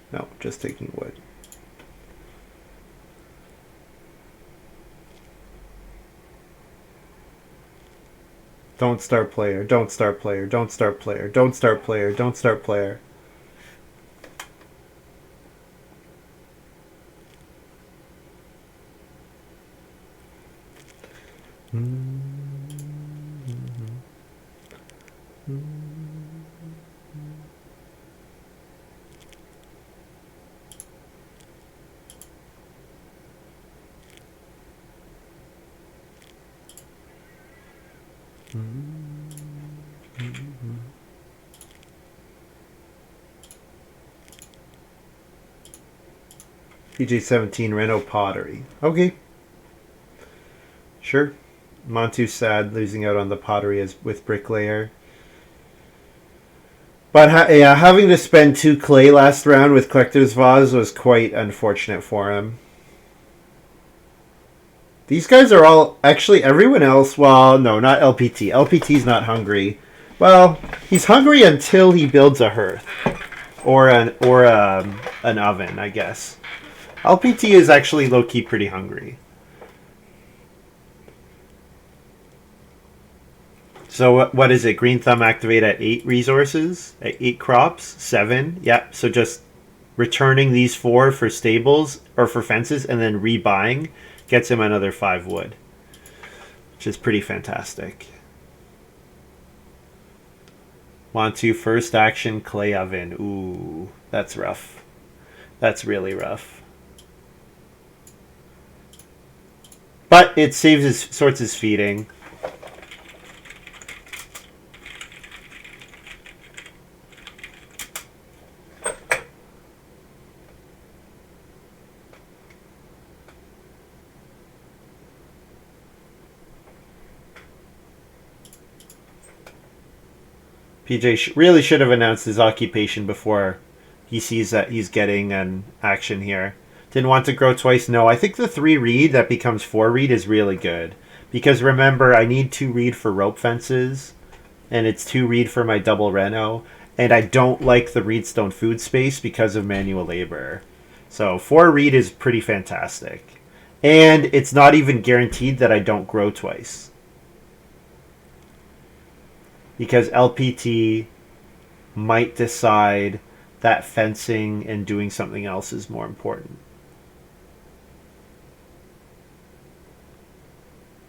Speaker 1: No, just taking wood. Don't start player, don't start player, don't start player, don't start player, don't start player. PJ17 Renault Pottery. Okay. Sure. Montu sad losing out on the pottery as with Bricklayer. But yeah, having to spend 2 clay last round with Collector's Vase was quite unfortunate for him. These guys are all actually everyone else. Well, no, not LPT. LPT's not hungry. Well, he's hungry until he builds a hearth or an oven, I guess. LPT is actually low key pretty hungry. So what is it? Green Thumb activate at 8 resources, at 8 crops, 7. Yep. So just returning these 4 for stables or for fences, and then rebuying gets him another 5 wood, which is pretty fantastic. Montu first action clay oven. Ooh, that's rough. That's really rough. But it saves his sorts his feeding. PJ really should have announced his occupation before he sees that he's getting an action here. Didn't want to grow twice. No, I think the 3 reed that becomes 4 reed is really good. Because remember, I need 2 reed for rope fences, and it's 2 reed for my double reno, and I don't like the reedstone food space because of manual labor. So 4 reed is pretty fantastic. And it's not even guaranteed that I don't grow twice. Because LPT might decide that fencing and doing something else is more important.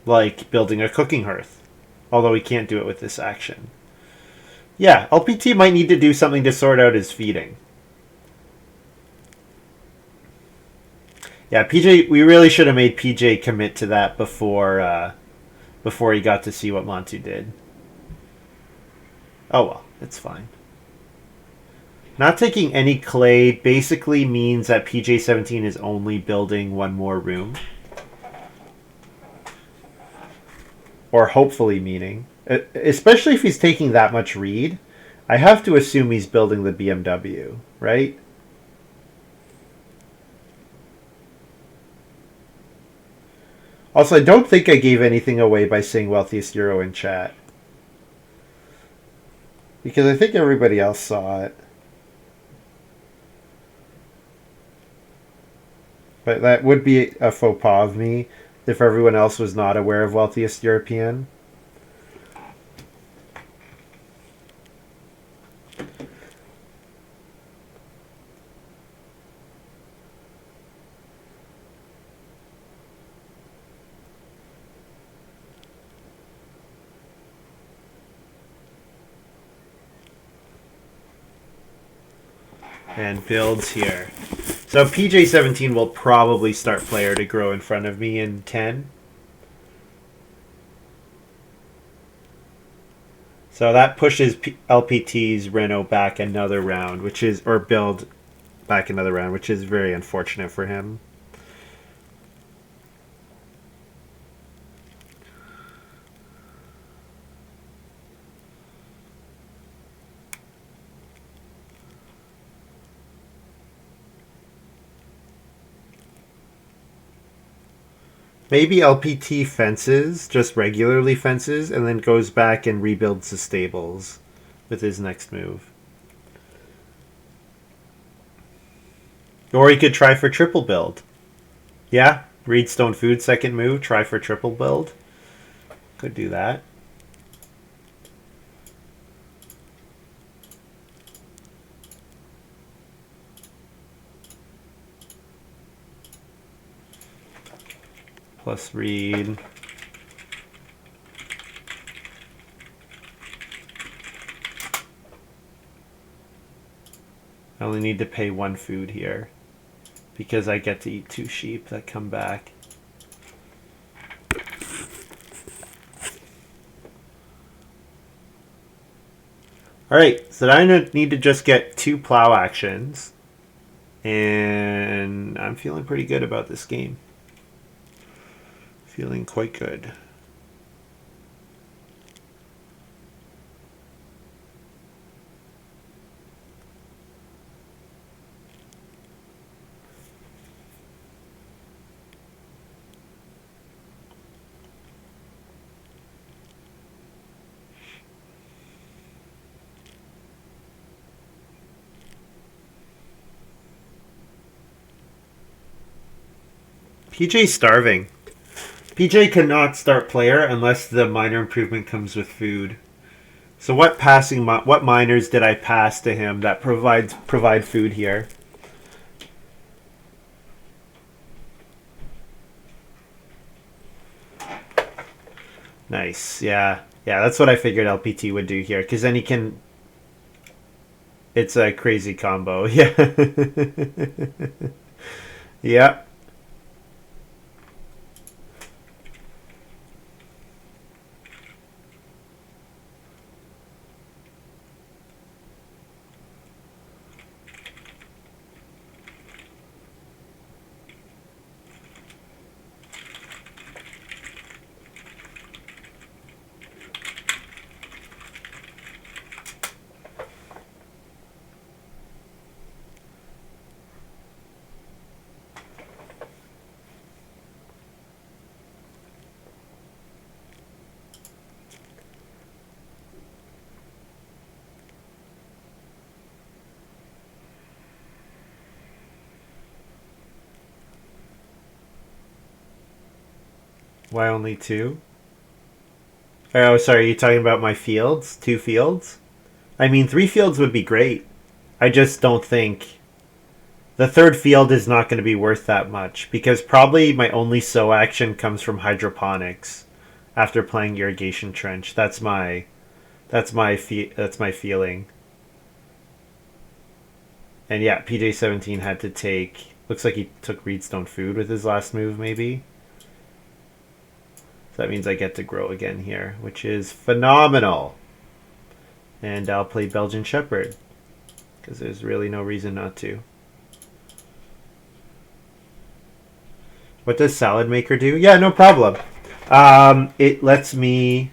Speaker 1: Like building a cooking hearth. Although he can't do it with this action. Yeah, LPT might need to do something to sort out his feeding. Yeah, PJ, we really should have made PJ commit to that before he got to see what Montu did. Oh well, it's fine. Not taking any clay basically means that PJ17 is only building 1 more room. Or hopefully meaning. Especially if he's taking that much reed. I have to assume he's building the BMW, right? Also, I don't think I gave anything away by saying wealthiest Euro in chat. Because I think everybody else saw it. But that would be a faux pas of me if everyone else was not aware of wealthiest European. And builds here. So PJ17 will probably start player to grow in front of me in 10. So that pushes LPT's Reno back another round, which is, or build back another round, which is very unfortunate for him. Maybe LPT fences, just regularly fences, and then goes back and rebuilds the stables with his next move. Or he could try for triple build. Yeah, Reedstone Food, second move, try for triple build. Could do that. Plus read. I only need to pay 1 food here because I get to eat 2 sheep that come back. Alright, so I need to just get 2 plow actions. And I'm feeling pretty good about this game. Feeling quite good. PJ's starving. PJ cannot start player unless the minor improvement comes with food. So what minors did I pass to him that provide food here? Nice. Yeah. Yeah, that's what I figured LPT would do here, because then he can... It's a crazy combo. Yeah. Yeah. Why only two? Oh, sorry, you talking about my fields? 2 fields? I mean, 3 fields would be great. I just don't think... The 3rd field is not going to be worth that much, because probably my only sow action comes from hydroponics after playing irrigation trench. That's my feeling. And yeah, PJ17 had to take... Looks like he took Reedstone Food with his last move, maybe. So that means I get to grow again here, which is phenomenal. And I'll play Belgian Shepherd, because there's really no reason not to. What does Salad Maker do? Yeah, no problem. It lets me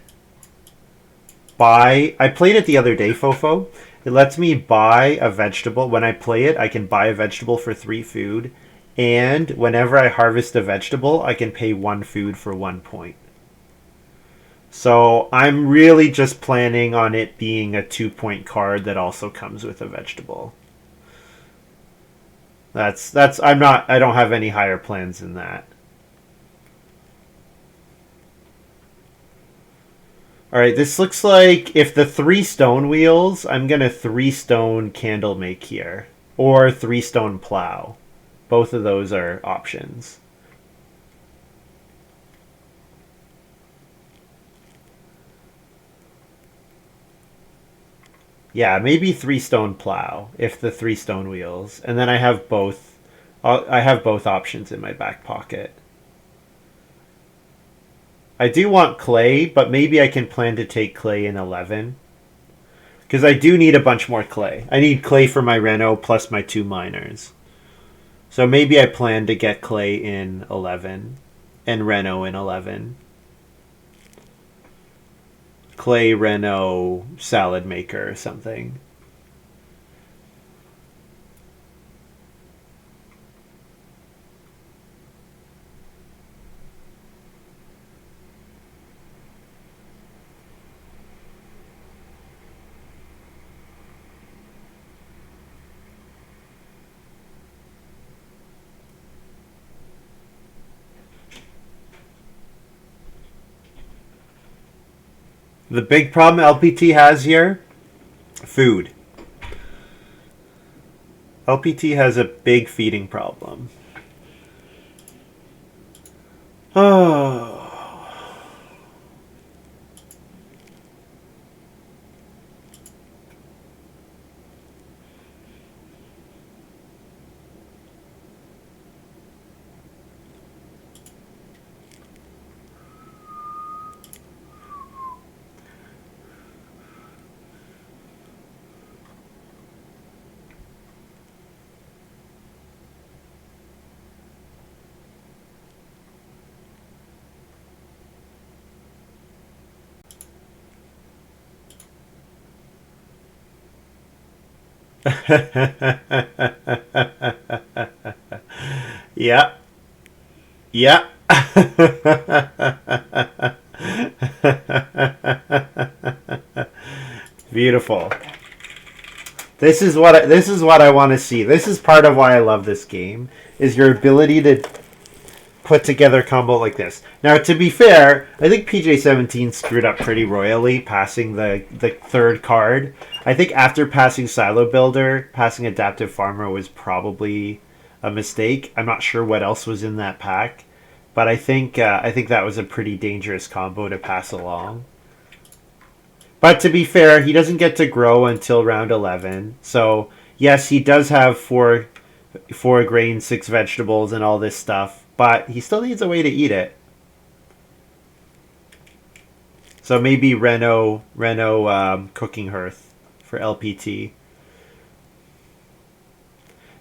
Speaker 1: buy... I played it the other day, Fofo. It lets me buy a vegetable. When I play it, I can buy a vegetable for 3 food. And whenever I harvest a vegetable, I can pay 1 food for 1 point. So I'm really just planning on it being a 2-point card that also comes with a vegetable. I don't have any higher plans than that. Alright, this looks like if the 3 stone wheels, I'm going to 3 stone candle make here. Or 3 stone plow. Both of those are options. Yeah, maybe 3 stone plow if the 3 stone wheels. And then I have both options in my back pocket. I do want clay, but maybe I can plan to take clay in 11. Because I do need a bunch more clay. I need clay for my Reno plus my 2 miners. So maybe I plan to get clay in 11 and Reno in 11. Clay, Reno, Salad Maker or something. The big problem LPT has here, food. LPT has a big feeding problem. Oh. Yeah. Yeah. Beautiful. This is what I want to see. This is part of why I love this game, is your ability to put together combo like this. Now, to be fair, I think PJ17 screwed up pretty royally passing the third card. I think after passing Silo Builder, passing Adaptive Farmer was probably a mistake. I'm not sure what else was in that pack, but I think that was a pretty dangerous combo to pass along. But to be fair, he doesn't get to grow until round 11. So, yes, he does have four grains, 6 vegetables, and all this stuff, but he still needs a way to eat it. So maybe Reno cooking hearth for LPT.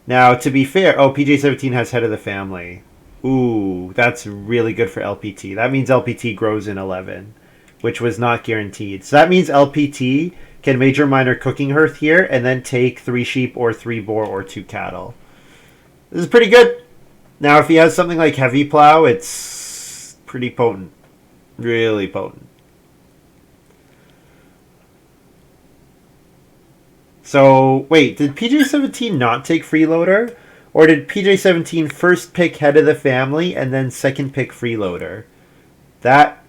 Speaker 1: Now, to be fair, PJ17 has head of the family. Ooh, that's really good for LPT. That means LPT grows in 11, which was not guaranteed. So that means LPT can major minor cooking hearth here and then take 3 sheep or 3 boar or 2 cattle. This is pretty good. Now, if he has something like heavy plow, it's pretty potent. Really potent. So, wait, did PJ17 not take freeloader? Or did PJ17 first pick head of the family and then second pick freeloader? That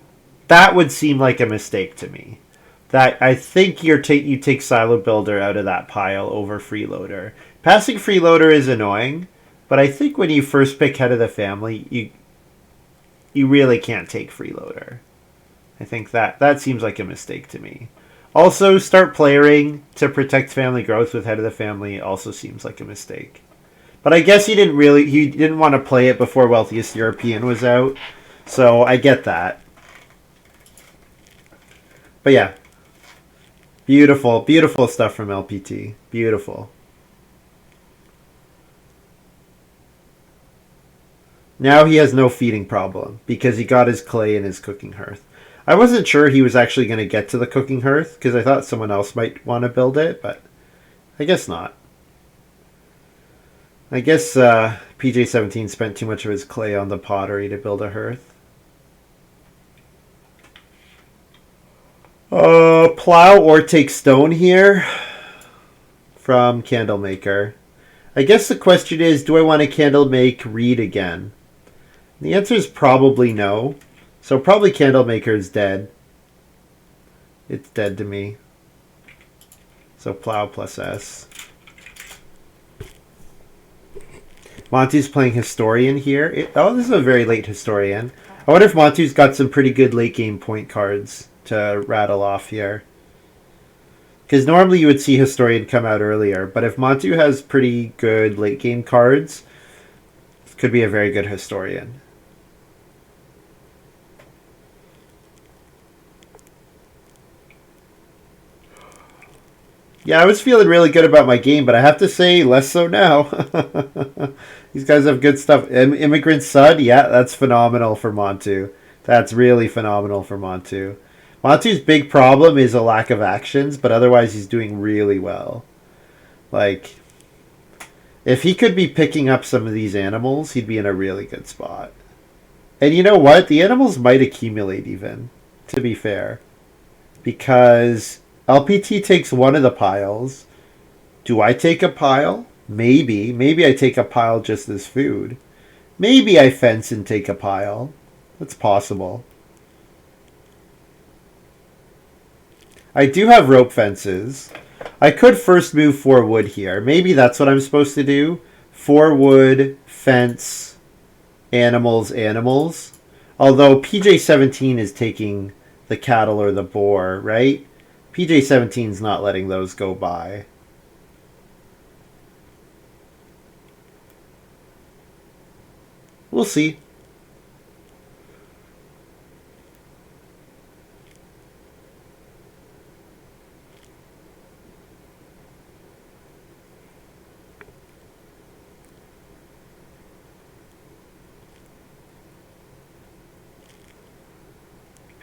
Speaker 1: would seem like a mistake to me. That I think you take Silo Builder out of that pile over freeloader. Passing freeloader is annoying, but I think when you first pick head of the family, you really can't take freeloader. I think that seems like a mistake to me. Also, start playering to protect family growth with head of the family also seems like a mistake. But I guess he didn't want to play it before Wealthiest European was out, so I get that. But yeah, beautiful, beautiful stuff from LPT. Beautiful. Now he has no feeding problem because he got his clay and his cooking hearth. I wasn't sure he was actually going to get to the cooking hearth because I thought someone else might want to build it, but I guess not. I guess PJ17 spent too much of his clay on the pottery to build a hearth. Plow or take stone here from Candlemaker. I guess the question is, do I want to candle make reed again? The answer is probably no. So probably Candlemaker is dead. It's dead to me. So plow plus S. Montu's playing Historian here. This is a very late Historian. I wonder if Montu's got some pretty good late game point cards to rattle off here. Because normally you would see Historian come out earlier, but if Montu has pretty good late game cards, this could be a very good Historian. Yeah, I was feeling really good about my game, but I have to say, less so now. These guys have good stuff. Immigrant Sud, yeah, that's phenomenal for Montu. That's really phenomenal for Montu. Montu's big problem is a lack of actions, but otherwise he's doing really well. Like, if he could be picking up some of these animals, he'd be in a really good spot. And you know what? The animals might accumulate even, to be fair. Because LPT takes one of the piles. Do I take a pile? Maybe. Maybe I take a pile just as food. Maybe I fence and take a pile. That's possible. I do have rope fences. I could first move 4 wood here. Maybe that's what I'm supposed to do. 4 wood, fence, animals, animals. Although PJ17 is taking the cattle or the boar, right? PJ17's not letting those go by. We'll see.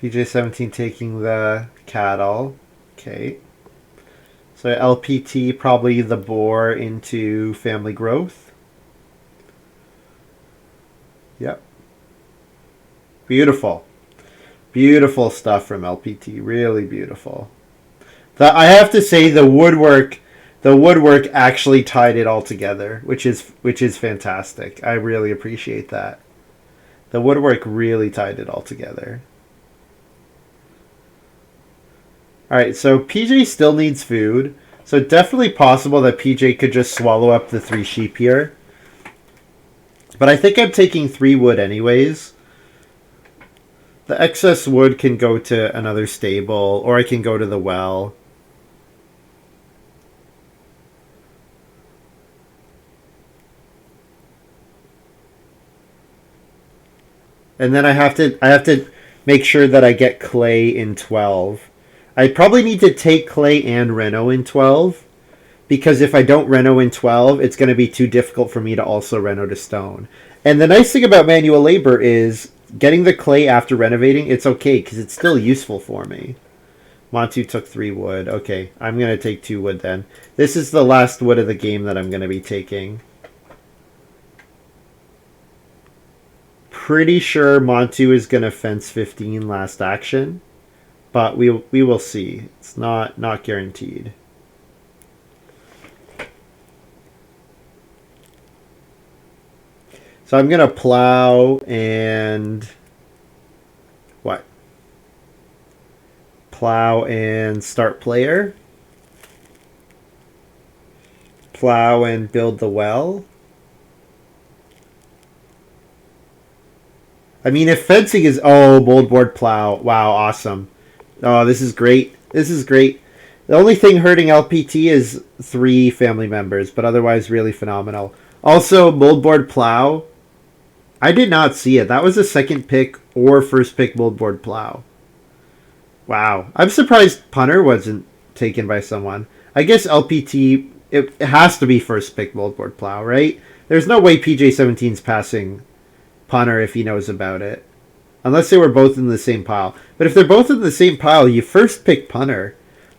Speaker 1: PJ17 taking the cattle. Okay. So LPT probably the boar into family growth. Yep. Beautiful. Beautiful stuff from LPT. Really beautiful. I have to say the woodwork actually tied it all together, which is fantastic. I really appreciate that. The woodwork really tied it all together. Alright, so PJ still needs food. So definitely possible that PJ could just swallow up the 3 sheep here. But I think I'm taking 3 wood anyways. The excess wood can go to another stable, or I can go to the well. And then I have to make sure that I get clay in 12. I probably need to take clay and reno in 12. Because if I don't reno in 12, it's going to be too difficult for me to also reno to stone. And the nice thing about manual labor is getting the clay after renovating, it's okay because it's still useful for me. Montu took 3 wood. Okay, I'm going to take 2 wood then. This is the last wood of the game that I'm going to be taking. Pretty sure Montu is going to fence 15 last action. But we will see. It's not guaranteed. So I'm going to plow and... What? Plow and start player. Plow and build the well. I mean, if fencing is... Oh, moldboard plow. Wow, awesome. Oh, this is great. This is great. The only thing hurting LPT is 3 family members, but otherwise really phenomenal. Also, moldboard plow... I did not see it. That was a second pick or first pick moldboard plow. Wow. I'm surprised punter wasn't taken by someone. I guess LPT, it has to be first pick moldboard plow, right? There's no way PJ17's passing punter if he knows about it. Unless they were both in the same pile. But if they're both in the same pile, you first pick punter.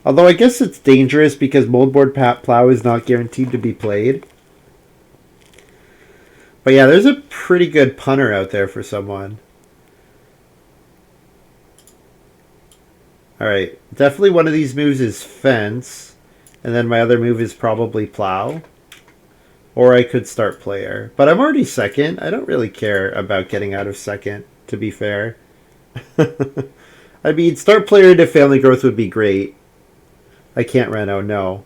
Speaker 1: Although I guess it's dangerous because moldboard plow is not guaranteed to be played. But yeah, there's a pretty good punter out there for someone. Alright, definitely one of these moves is fence. And then my other move is probably plow. Or I could start player. But I'm already second. I don't really care about getting out of second, to be fair. I mean, start player into family growth would be great. I can't reno. No.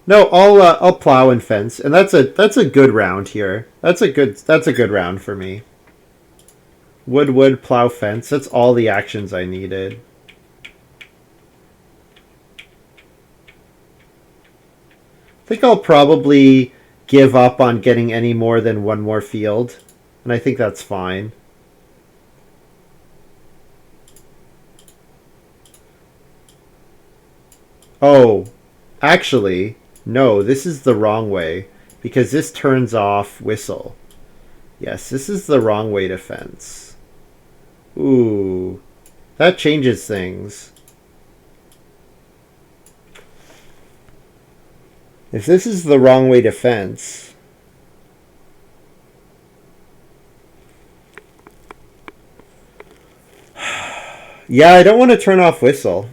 Speaker 1: No, I'll plow and fence, and that's a good round here. That's a good round for me. Wood, plow, fence. That's all the actions I needed. I think I'll probably give up on getting any more than 1 more field, and I think that's fine. Oh, actually... No, this is the wrong way, because this turns off whistle. Yes, this is the wrong way to fence. Ooh, that changes things. If this is the wrong way to fence... Yeah, I don't want to turn off whistle.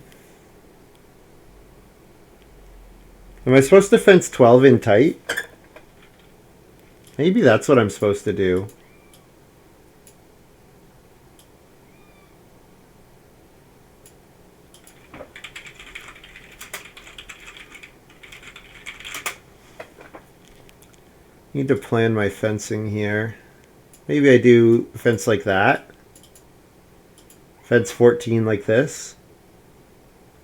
Speaker 1: Am I supposed to fence 12 in tight? Maybe that's what I'm supposed to do. Need to plan my fencing here. Maybe I do fence like that. Fence 14 like this.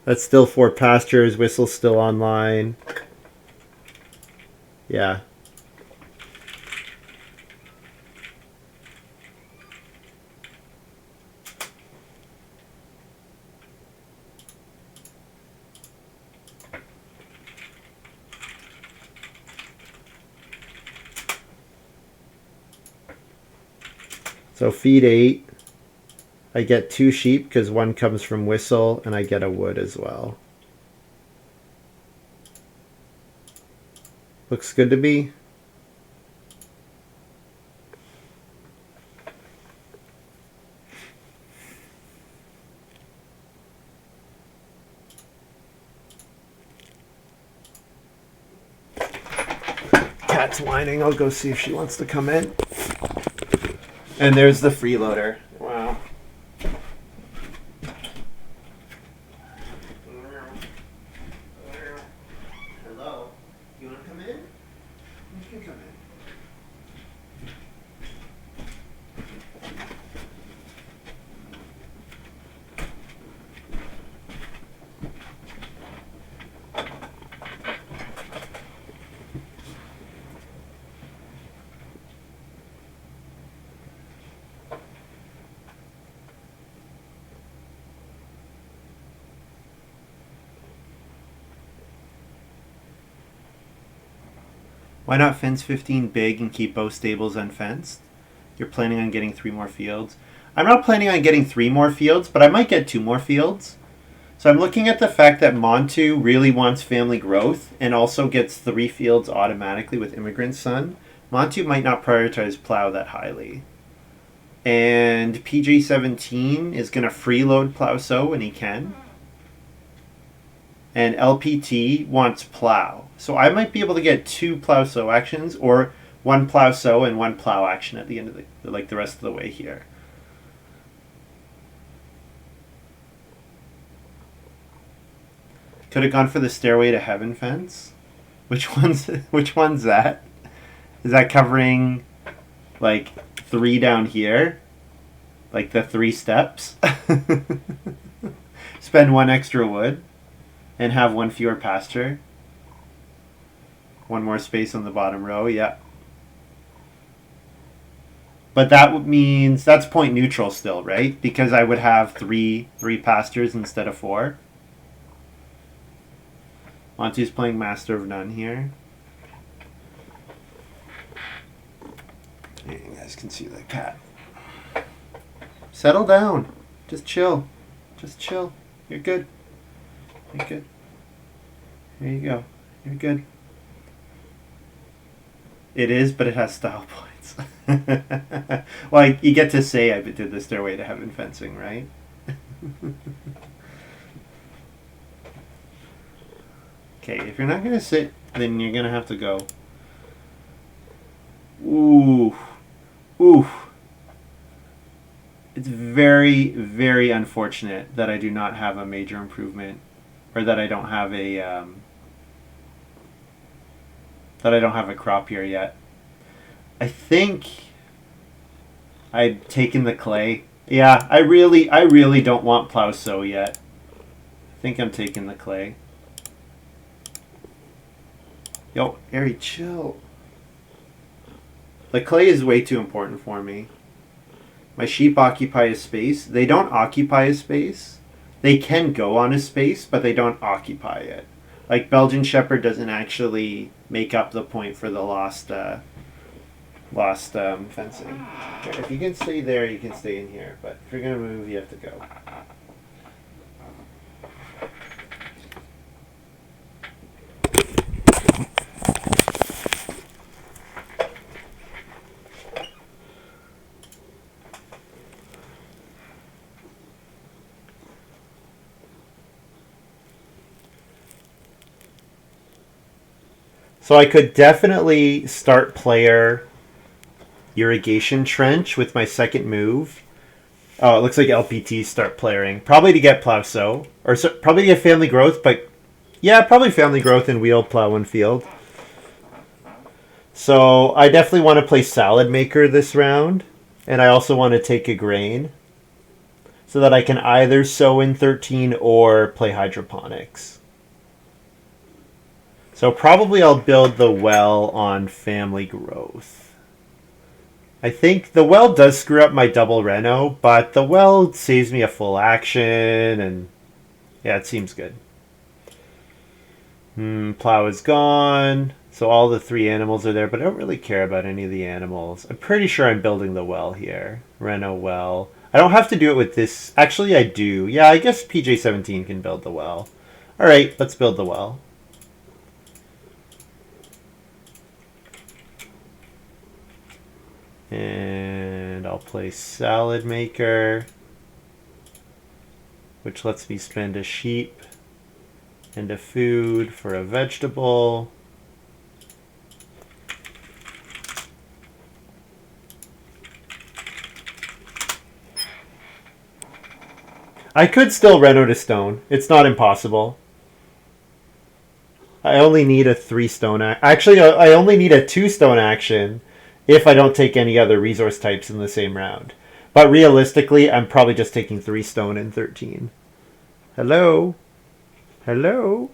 Speaker 1: That's still 4 pastures. Whistle's still online. Yeah. So feed 8. I get 2 sheep because 1 comes from whistle, and I get a wood as well. Looks good to me. Cat's whining. I'll go see if she wants to come in. And there's the freeloader. Wow. Hello. You want to come in? You can come in. Why not fence 15 big and keep both stables unfenced? You're planning on getting 3 more fields. I'm not planning on getting 3 more fields, but I might get 2 more fields. So I'm looking at the fact that Montu really wants family growth and also gets 3 fields automatically with Immigrant Son. Montu might not prioritize plow that highly. And PJ17 is going to freeload plow sow when he can. And LPT wants plow. So I might be able to get 2 plow sow actions or 1 plow sow and 1 plow action at the end of the rest of the way here. Could have gone for the Stairway to Heaven fence. Which one's that? Is that covering like 3 down here? Like the 3 steps? Spend 1 extra wood and have 1 fewer pasture. 1 more space on the bottom row, yeah. But that means that's point neutral still, right? Because I would have 3 pastures instead of 4. Monty's playing Master of None here. You guys can see the cat. Settle down. Just chill. Just chill. You're good. You're good. There you go. You're good. It is, but it has style points. Well, you get to say I did the Stairway to Heaven fencing, right? Okay, if you're not going to sit, then you're going to have to go. Ooh. Ooh. It's very, very unfortunate that I do not have a major improvement, or that I don't have a crop here yet. I think I've taken the clay. Yeah, I really don't want plow sow yet. I think I'm taking the clay. Yo, Ari, chill. The clay is way too important for me. My sheep occupy a space. They don't occupy a space. They can go on a space, but they don't occupy it. Like Belgian Shepherd doesn't actually make up the point for the lost fencing. If you can stay there, you can stay in here. But if you're going to move, you have to go. So I could definitely start player irrigation trench with my second move. Oh, it looks like LPT start playering. Probably to get plow sow. Or probably to get family growth, but yeah, probably family growth and wheel plow one field. So I definitely want to play Salad Maker this round. And I also want to take a grain. So that I can either sow in 13 or play hydroponics. So probably I'll build the well on family growth. I think the well does screw up my double reno, but the well saves me a full action, and yeah, it seems good. Plow is gone, so all the 3 animals are there, but I don't really care about any of the animals. I'm pretty sure I'm building the well here. Reno well. I don't have to do it with this. Actually, I do. Yeah, I guess PJ17 can build the well. All right, let's build the well. And I'll play Salad Maker, which lets me spend a sheep and a food for a vegetable. I could still reno to stone. It's not impossible. I only need a 3 stone. Actually, I only need a 2 stone action if I don't take any other resource types in the same round. But realistically, I'm probably just taking 3 stone in 13. Hello? Hello?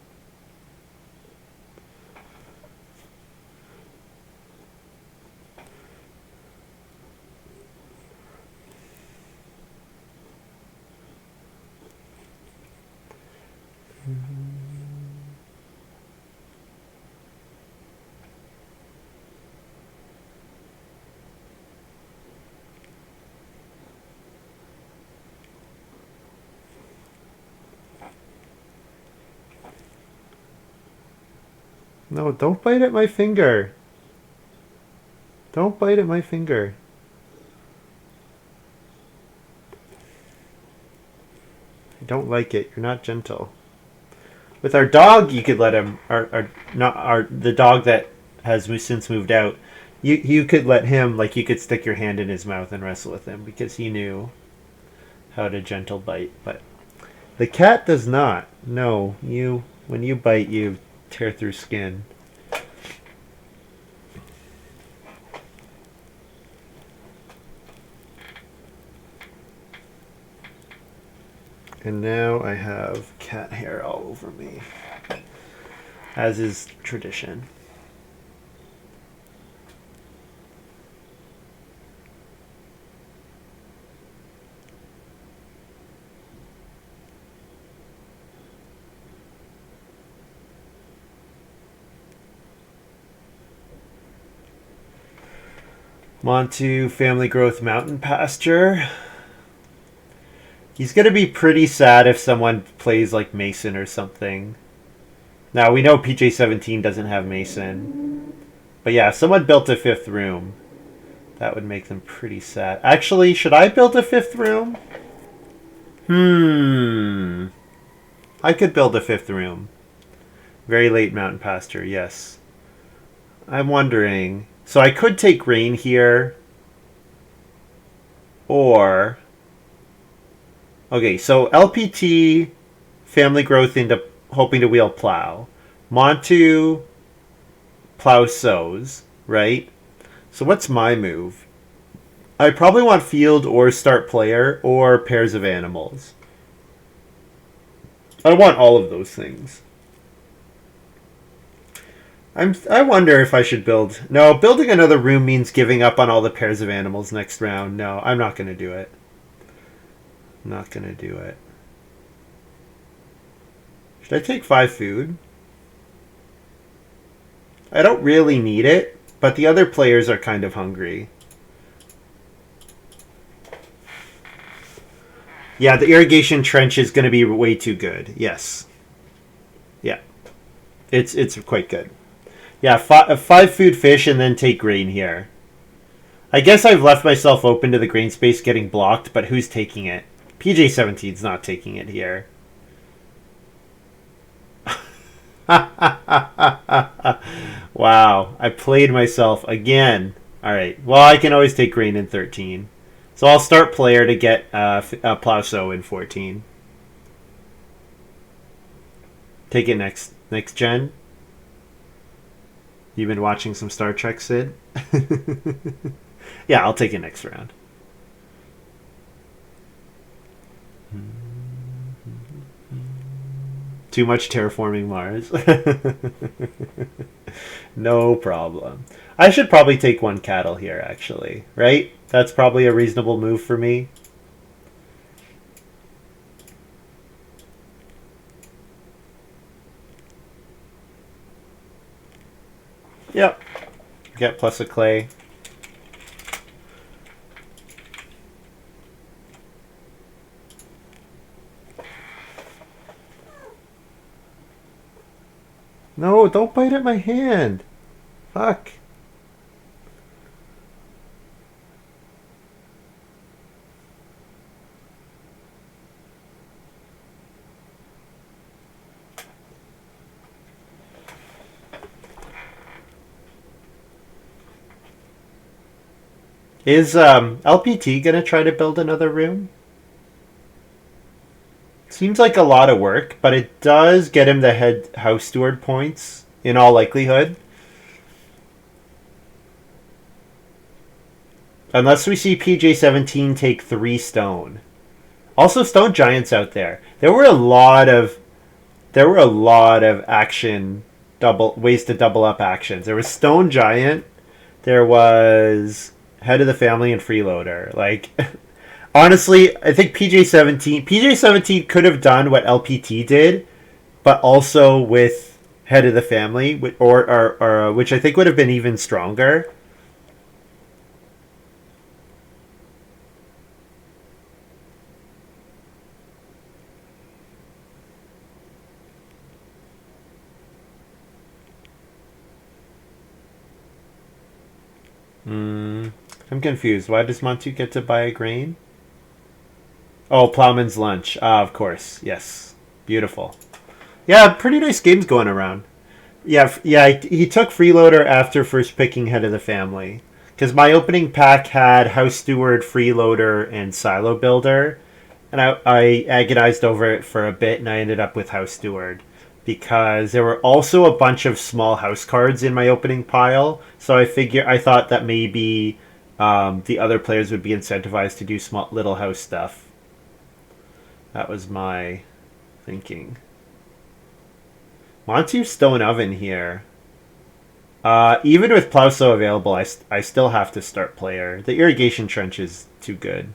Speaker 1: No, don't bite at my finger. Don't bite at my finger. I don't like it. You're not gentle. With our dog, you could let him. The dog that has since moved out. You could let him, like, you could stick your hand in his mouth and wrestle with him because he knew how to gentle bite. But the cat does not. No, when you bite, you tear through skin. And now I have cat hair all over me, as is tradition. Montu Family Growth Mountain Pasture. He's going to be pretty sad if someone plays like Mason or something. Now, we know PJ17 doesn't have Mason. But yeah, if someone built a 5th room, that would make them pretty sad. Actually, should I build a 5th room? I could build a 5th room. Very late mountain pasture, yes. I'm wondering. So I could take rain here. Or... Okay, so LPT, family growth into hoping to wheel plow. Montu, plow sows, right? So what's my move? I probably want field or start player or pairs of animals. I want all of those things. I wonder if I should build... No, building another room means giving up on all the pairs of animals next round. No, I'm not going to do it. Not gonna do it. Should I take 5 food? I don't really need it, but the other players are kind of hungry. Yeah, the irrigation trench is gonna be way too good. Yes. Yeah. It's quite good. Yeah, 5 food fish and then take grain here. I guess I've left myself open to the grain space getting blocked, but who's taking it? PJ17's not taking it here. Wow, I played myself again. Alright, well, I can always take grain in 13. So I'll start player to get plow sow in 14. Take it next gen. You've been watching some Star Trek, Sid? Yeah, I'll take it next round. Too much terraforming Mars. No problem. I should probably take 1 cattle here, actually. Right? That's probably a reasonable move for me. Yep. Get plus a clay. No, don't bite at my hand. Fuck. Is LPT gonna try to build another room? Seems like a lot of work, but it does get him the head house steward points in all likelihood. Unless we see PJ17 take 3 stone. Also, stone giants out there. There were a lot of action double ways to double up actions. There was stone giant. There was head of the family and freeloader. Like, honestly, I think PJ17 could have done what LPT did, but also with head of the family, or which I think would have been even stronger. I'm confused. Why does Montu get to buy a grain? Oh, Plowman's Lunch. Ah, of course. Yes. Beautiful. Yeah, pretty nice games going around. Yeah. He took Freeloader after first picking head of the family. Because my opening pack had House Steward, Freeloader, and Silo Builder. And I agonized over it for a bit, and I ended up with House Steward. Because there were also a bunch of small house cards in my opening pile. So I thought that maybe the other players would be incentivized to do small little house stuff. That was my thinking. Montu Stone Oven here. Even with Plowso available, I still have to start player. The irrigation trench is too good.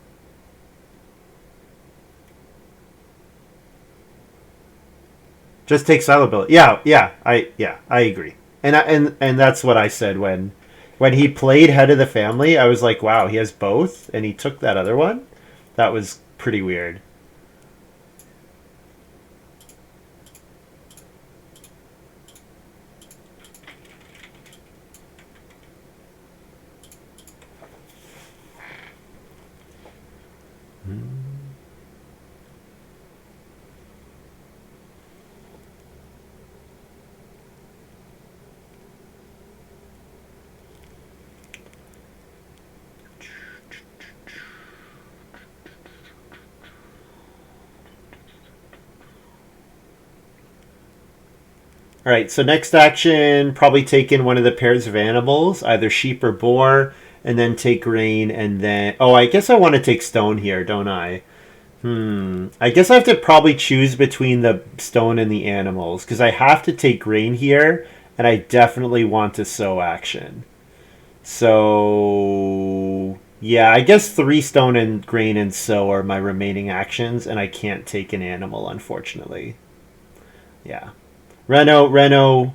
Speaker 1: Just take silo build. I agree. And that's what I said when he played head of the family. I was like, wow, he has both, and he took that other one. That was pretty weird. All right, so next action, probably take in one of the pairs of animals, either sheep or boar, and then take grain, and then... Oh, I guess I want to take stone here, don't I? I guess I have to probably choose between the stone and the animals, because I have to take grain here, and I definitely want to sow action. So... Yeah, I guess 3 stone and grain and sow are my remaining actions, and I can't take an animal, unfortunately. Yeah. Reno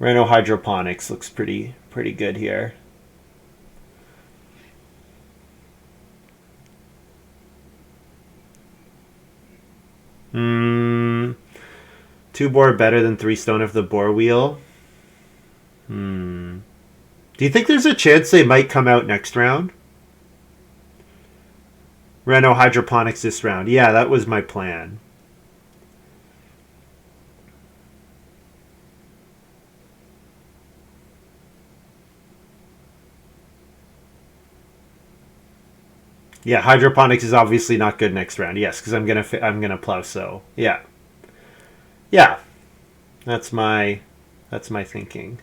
Speaker 1: hydroponics looks pretty good here. Hmm. 2 boar better than 3 stone of the boar wheel. Do you think there's a chance they might come out next round? Reno hydroponics this round. Yeah, that was my plan. Yeah, hydroponics is obviously not good next round. Yes, because I'm gonna plow sow. Yeah, yeah. That's my thinking.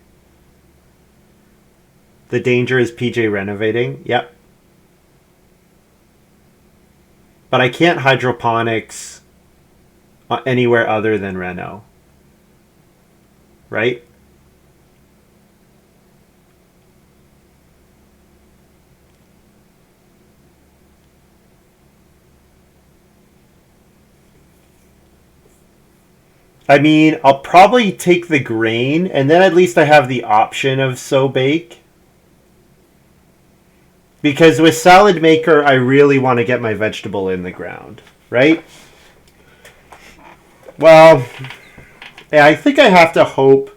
Speaker 1: The danger is PJ renovating. Yep. But I can't hydroponics anywhere other than Reno. Right? I mean, I'll probably take the grain, and then at least I have the option of sow bake. Because with Salad Maker, I really want to get my vegetable in the ground, right? Well, yeah, I think I have to hope.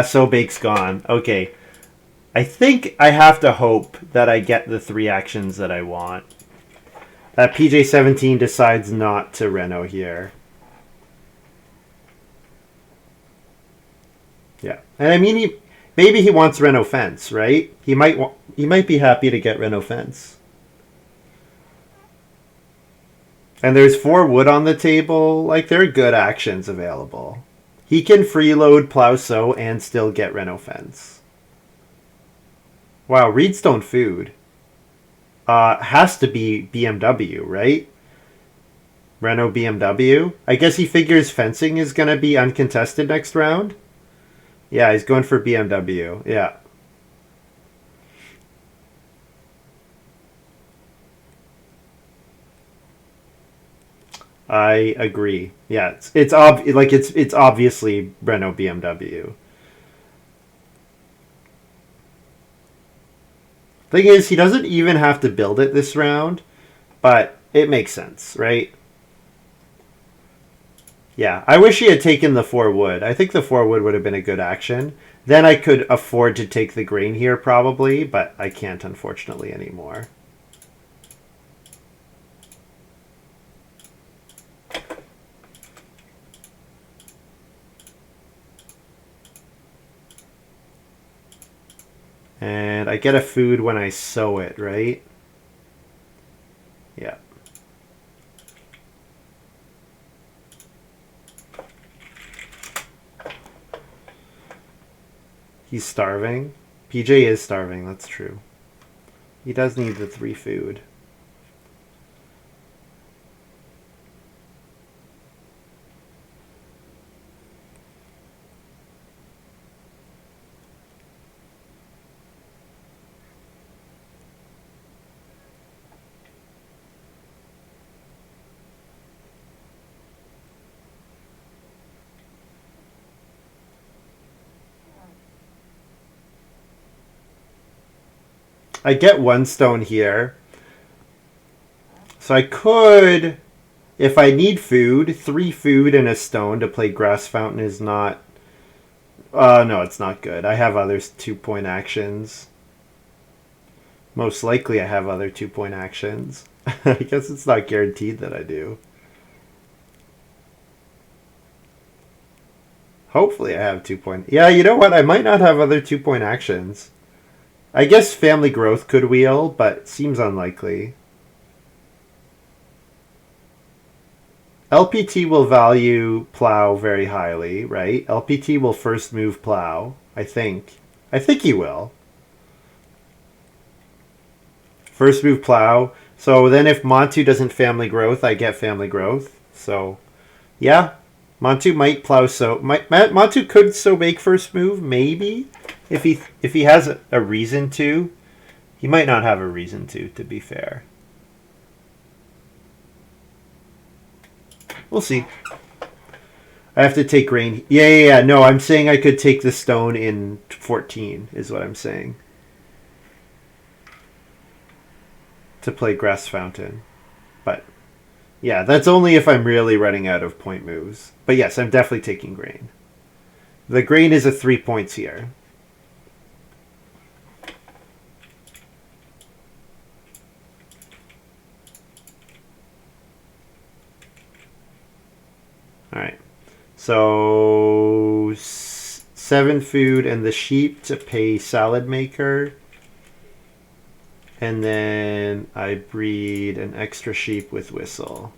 Speaker 1: Sow bake's gone. Okay. I think I have to hope that I get the 3 actions that I want. PJ17 decides not to Reno here. Yeah, and I mean, maybe he wants Reno fence, right? He might be happy to get Reno fence. And there's 4 wood on the table. Like, there are good actions available. He can freeload, plow, sow, and still get Reno Fence. Wow, Reedstone food. Has to be BMW, right? Renault BMW. I guess he figures fencing is going to be uncontested next round. Yeah, he's going for BMW. Yeah. I agree. Yeah, it's obviously Renault BMW. Thing is, he doesn't even have to build it this round, but it makes sense, right? Yeah, I wish he had taken the 4 wood. I think the 4 wood would have been a good action. Then I could afford to take the grain here probably, but I can't unfortunately anymore. And I get a food when I sow it, right? Yeah. He's starving. PJ is starving, that's true. He does need the 3 food. I get 1 stone here. So I could, if I need food, 3 food and a stone to play Grass Fountain is not... no, it's not good. I have other 2-point actions. Most likely I have other 2-point actions. I guess it's not guaranteed that I do. Hopefully I have 2-point... Yeah, you know what? I might not have other 2-point actions. I guess Family Growth could wheel, but seems unlikely. LPT will value plow very highly, right? LPT will first move plow, I think. I think he will. First move plow. So then if Montu doesn't family growth, I get family growth. So, yeah. Montu might plow so... Montu could so make first move, maybe. If he has a reason to. He might not have a reason to be fair. We'll see. I have to take grain. Yeah. No, I'm saying I could take the stone in 14, is what I'm saying. To play Grass Fountain. But, yeah, that's only if I'm really running out of point moves. But yes, I'm definitely taking grain. The grain is a 3 points here. Alright. So 7 food and the sheep to pay salad maker. And then I breed an extra sheep with whistle.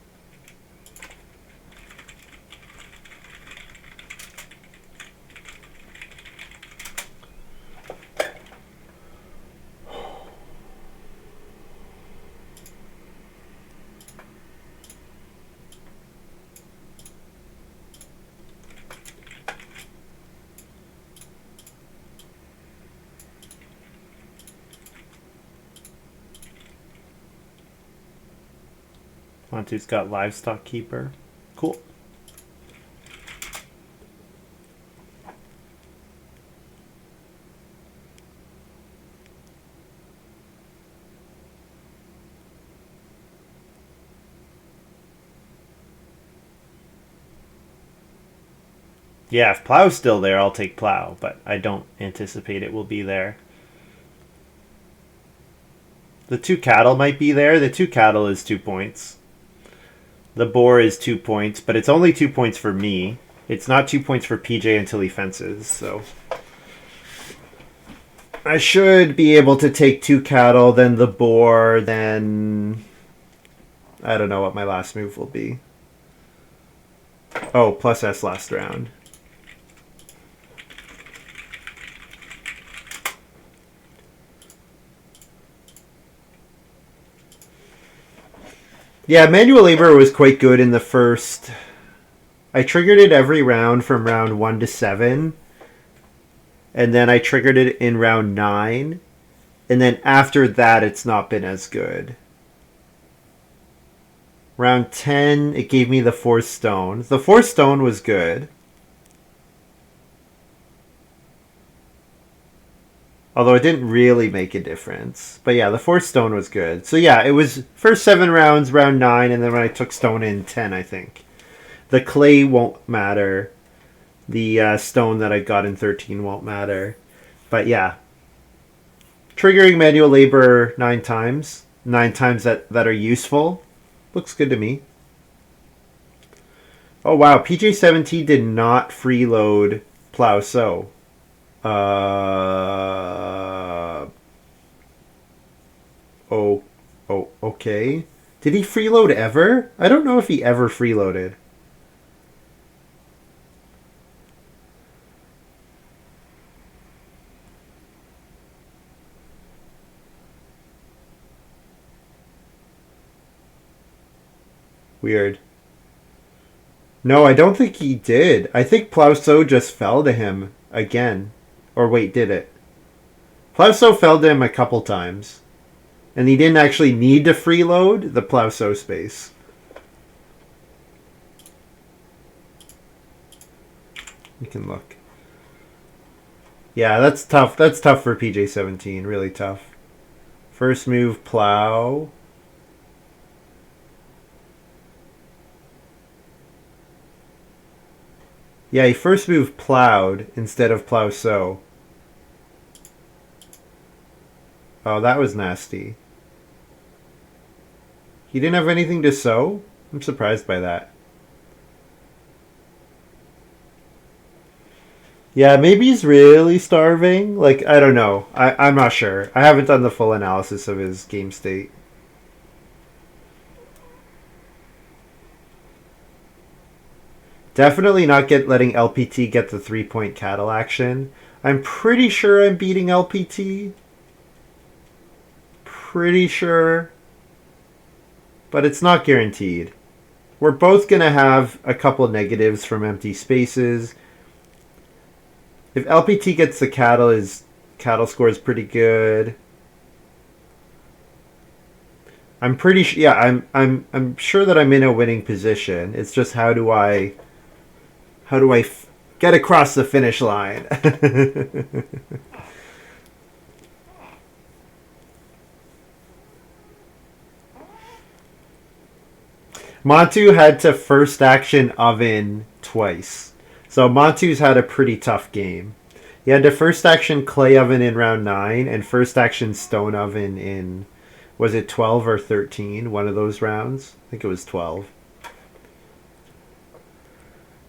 Speaker 1: Montu's got livestock keeper. Cool. Yeah, if plow's still there, I'll take plow, but I don't anticipate it will be there. The 2 cattle might be there. The 2 cattle is 2 points. The boar is 2 points, but it's only 2 points for me. It's not 2 points for PJ until he fences, so... I should be able to take 2 cattle, then the boar, then... I don't know what my last move will be. Oh, plus S last round. Yeah, manual labor was quite good in the first. I triggered it every round from round 1 to 7. And then I triggered it in round 9. And then after that, it's not been as good. Round 10, it gave me the 4 stone. The 4 stone was good. Although it didn't really make a difference. But yeah, the 4 stone was good. So yeah, it was first 7 rounds, round 9, and then when I took stone in 10, I think. The clay won't matter. The stone that I got in 13 won't matter. But yeah. Triggering manual labor 9 times. 9 times that are useful. Looks good to me. Oh wow, PJ17 did not freeload Plow Sow. Okay. Did he freeload ever? I don't know if he ever freeloaded. Weird. No, I don't think he did. I think Plow Sow just fell to him again. Or wait, did it? Plow Sow fell to him a couple times. And he didn't actually need to freeload the Plow Sow space. You can look. Yeah, that's tough. That's tough for PJ17. Really tough. First move, Plow. Yeah, he first move plowed instead of Plow Sow. Oh, that was nasty. He didn't have anything to sow? I'm surprised by that. Yeah, maybe he's really starving. Like, I don't know. I'm not sure. I haven't done the full analysis of his game state. Definitely not letting LPT get the 3-point cattle action. I'm pretty sure I'm beating LPT. Pretty sure. But it's not guaranteed. We're both going to have a couple negatives from empty spaces. If LPT gets the cattle, his cattle score is pretty good. I'm pretty sure. Yeah, I'm sure that I'm in a winning position. It's just how do I get across the finish line? Montu had to first action oven twice. So Montu's had a pretty tough game. He had to first action clay oven in round 9 and first action stone oven in, was it 12 or 13? One of those rounds? I think it was 12.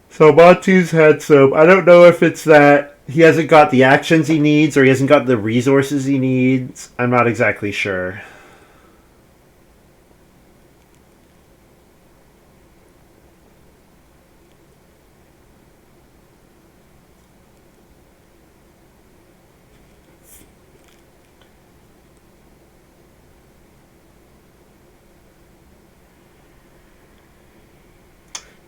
Speaker 1: So Montu's had some. I don't know if it's that he hasn't got the actions he needs or he hasn't got the resources he needs. I'm not exactly sure.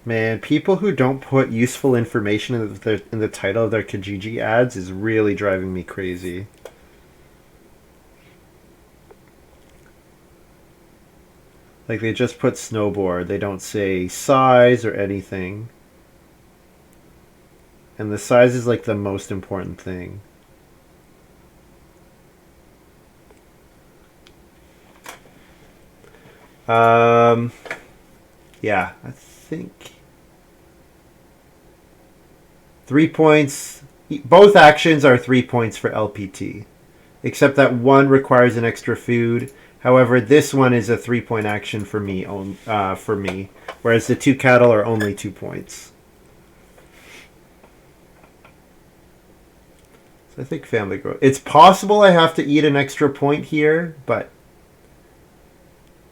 Speaker 1: Man, people who don't put useful information in the title of their Kijiji ads is really driving me crazy. Like, they just put snowboard. They don't say size or anything. And the size is like the most important thing. Yeah, I think 3 points. Both actions are 3 points for LPT, except that one requires an extra food. However, this one is a 3-point action for me. Whereas the 2 cattle are only 2 points. So I think family growth. It's possible I have to eat an extra point here, but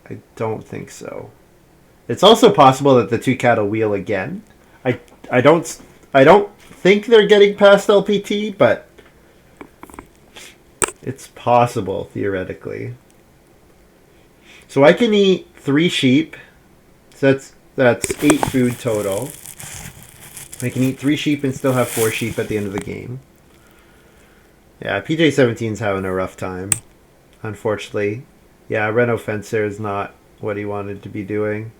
Speaker 1: I don't think so. It's also possible that the two cattle wheel again. I I don't I don't think they're getting past LPT, but it's possible theoretically. So I can eat 3 sheep. So that's 8 food total. I can eat 3 sheep and still have 4 sheep at the end of the game. Yeah, PJ17's having a rough time, unfortunately. Yeah, Reno Fencer is not what he wanted to be doing.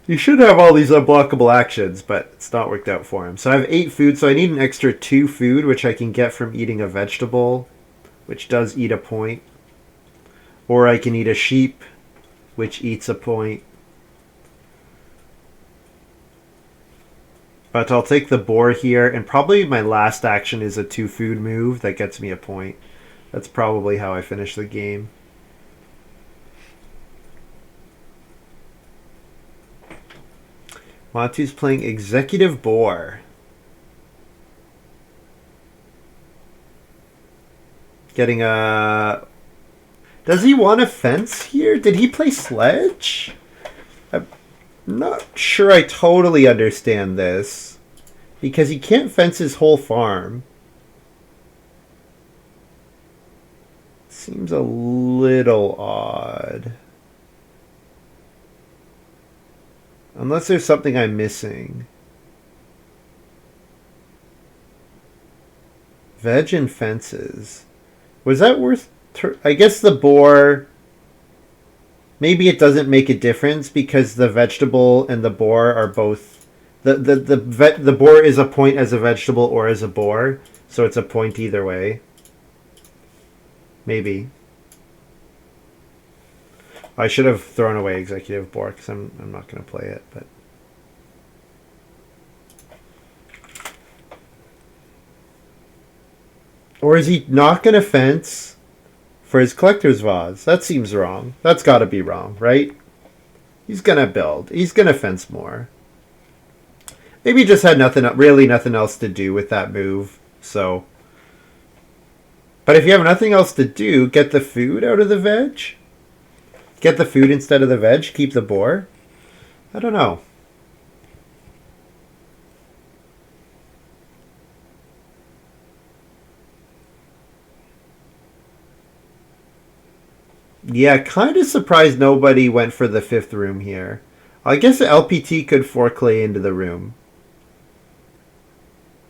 Speaker 1: You should have all these unblockable actions, but it's not worked out for him. So I have 8 food, so I need an extra 2 food, which I can get from eating a vegetable, which does eat a point. Or I can eat a sheep, which eats a point. But I'll take the boar here, and probably my last action is a 2 food move that gets me a point. That's probably how I finish the game. Montu's playing Executive Boar. Getting a... Does he want a fence here? Did he play Sledge? I'm not sure I totally understand this. Because he can't fence his whole farm. Seems a little odd. Unless there's something I'm missing. Veg and fences. Was that worth... I guess the boar... Maybe it doesn't make a difference because the vegetable and the boar are both... The boar is a point as a vegetable or as a boar. So it's a point either way. Maybe. I should have thrown away Executive Boar because I'm not going to play it. But or is he not going to fence for his collector's vase? That seems wrong. That's got to be wrong, right? He's going to build. He's going to fence more. Maybe he just had nothing else to do with that move. So, but if you have nothing else to do, get the food out of the veg. Get the food instead of the veg. Keep the boar. I don't know. Yeah, kind of surprised nobody went for the 5th room here. I guess the LPT could 4-clay into the room.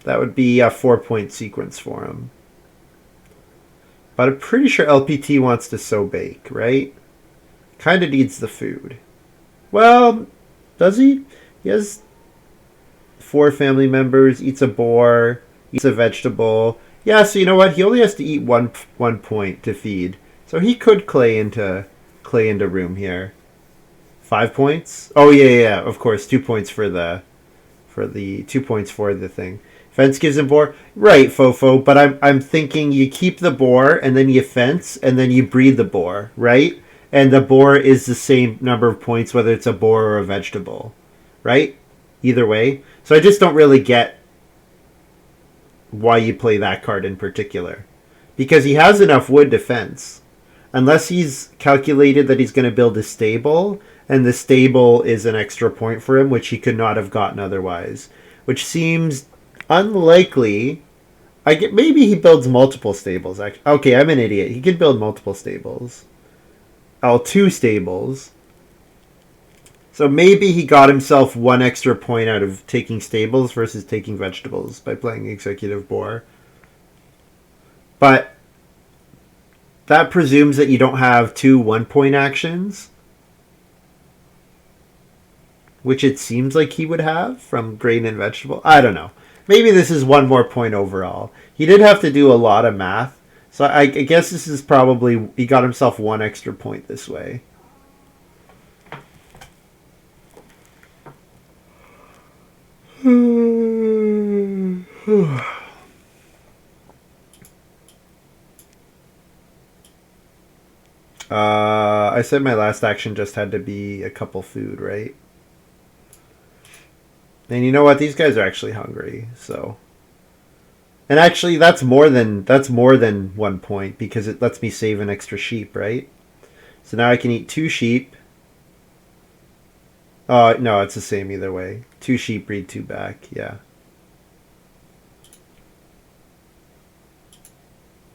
Speaker 1: That would be a 4-point sequence for him. But I'm pretty sure LPT wants to sow bake, right? Kind of needs the food. Well, does he? He has 4 family members, eats a boar, eats a vegetable. Yeah, so you know what? He only has to eat one point to feed. So he could clay into room here. 5 points? Oh yeah, of course. 2 points for the 2 points for the thing. Fence gives him boar. Right, Fofo, but I'm thinking you keep the boar and then you fence and then you breed the boar, right? And the boar is the same number of points whether it's a boar or a vegetable. Right? Either way. So I just don't really get why you play that card in particular. Because he has enough wood to fence. Unless he's calculated that he's going to build a stable, and the stable is an extra point for him, which he could not have gotten otherwise. Which seems unlikely. Maybe he builds multiple stables. Okay, I'm an idiot. He could build multiple stables. 2 stables. So maybe he got himself 1 extra point out of taking stables versus taking vegetables by playing Executive Boar. But that presumes that you don't have 2 1-point actions, which it seems like he would have from grain and vegetable. I don't know. Maybe this is 1 more point overall. He did have to do a lot of math. So I guess this is probably... He got himself 1 extra point this way. I said my last action just had to be a couple food, right? And you know what? These guys are actually hungry, so... And actually, that's more than 1 point because it lets me save an extra sheep, right? So now I can eat 2 sheep. Oh no, it's the same either way. 2 sheep breed 2 back. Yeah,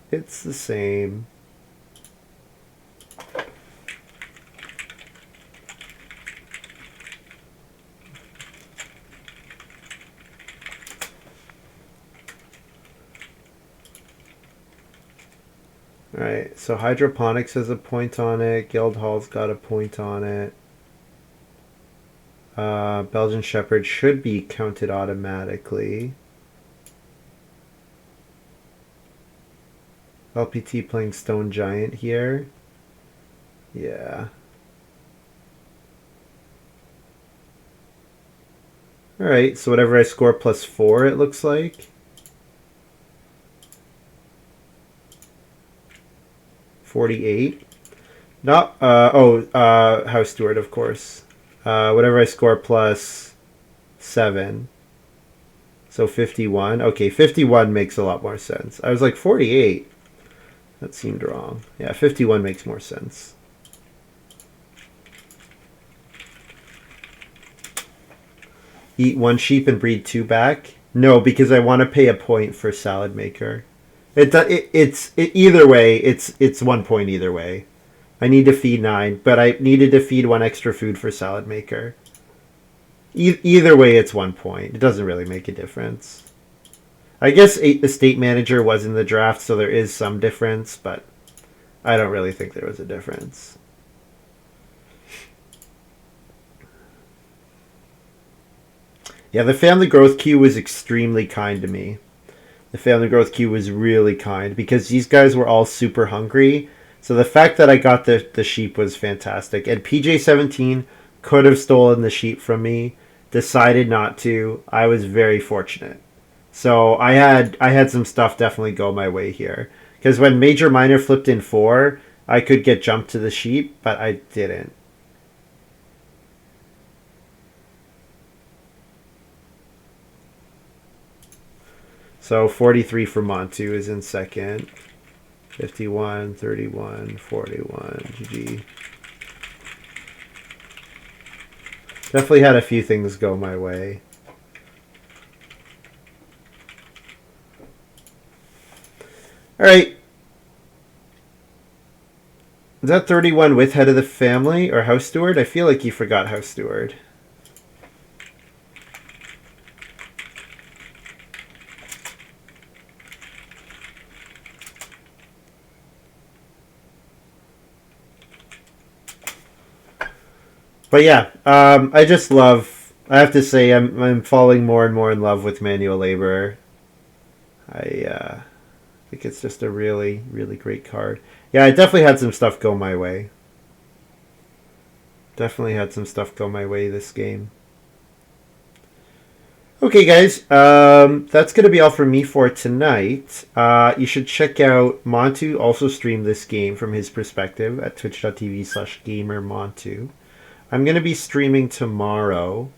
Speaker 1: it's the same. All right, so hydroponics has a point on it. Guildhall's got a point on it. Belgian Shepherd should be counted automatically. LPT playing Stone Giant here. Yeah. Alright, so whatever I score +4, it looks like. 48. Not, House Steward, of course. Whatever I score +7. So 51. Okay, 51 makes a lot more sense. I was like 48. That seemed wrong. Yeah, 51 makes more sense. Eat 1 sheep and breed 2 back? No, because I want to pay a point for Salad Maker. Either way, it's 1 point either way. I need to feed 9, but I needed to feed 1 extra food for Salad Maker. Either way, it's 1 point. It doesn't really make a difference. I guess Estate Manager was in the draft, so there is some difference, but I don't really think there was a difference. Yeah, the family growth queue was extremely kind to me. The family growth queue was really kind because these guys were all super hungry. So the fact that I got the sheep was fantastic. And PJ17 could have stolen the sheep from me, decided not to. I was very fortunate. So I had some stuff definitely go my way here. Because when Major Minor flipped in 4, I could get jumped to the sheep, but I didn't. So 43 for Montu is in second. 51, 31, 41. GG. Definitely had a few things go my way. All right. Is that 31 with head of the family or house steward? I feel like you forgot house steward. But yeah, I just love. I have to say, I'm falling more and more in love with manual labor. I think it's just a really, really great card. Yeah, I definitely had some stuff go my way. Definitely had some stuff go my way this game. Okay, guys, that's going to be all for me for tonight. You should check out Montu, also stream this game from his perspective at twitch.tv/gamermontu. I'm going to be streaming tomorrow.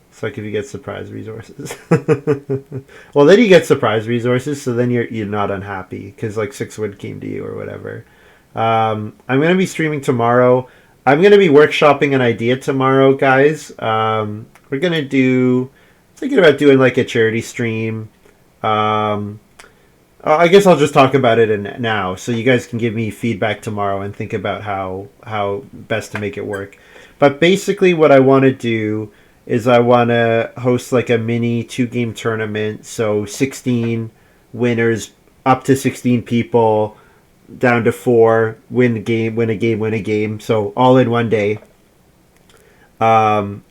Speaker 1: It's like if you get surprise resources. Well, then you get surprise resources, so then you're not unhappy because like 6 wood came to you or whatever. I'm going to be streaming tomorrow. I'm going to be workshopping an idea tomorrow, guys. We're going to do... thinking about doing like a charity stream. I guess I'll just talk about it now, so you guys can give me feedback tomorrow and think about how best to make it work. But basically, what I want to do is I want to host like a mini 2-game tournament, so 16 winners, up to 16 people, down to 4, win a game, win a game, win a game, so all in one day. And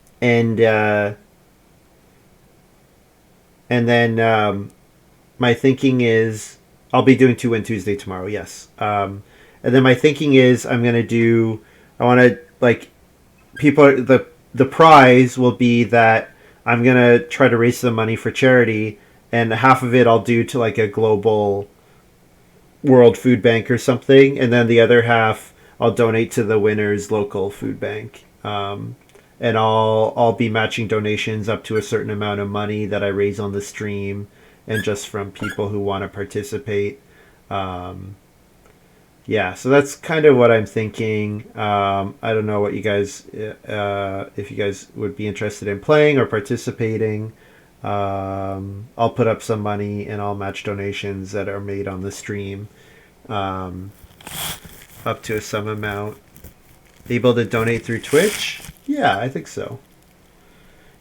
Speaker 1: then my thinking is I'll be doing 2 Win Tuesday tomorrow. Yes. And then my thinking is I want to like people. The prize will be that I'm gonna try to raise some money for charity, and half of it I'll do to like a global World Food Bank or something, and then the other half I'll donate to the winner's local food bank. and I'll be matching donations up to a certain amount of money that I raise on the stream, and just from people who want to participate. Um, yeah, so that's kind of what I'm thinking. I don't know what you guys, if you guys would be interested in playing or participating. I'll put up some money and I'll match donations that are made on the stream, um, up to some amount. Able to donate through Twitch? Yeah, I think so.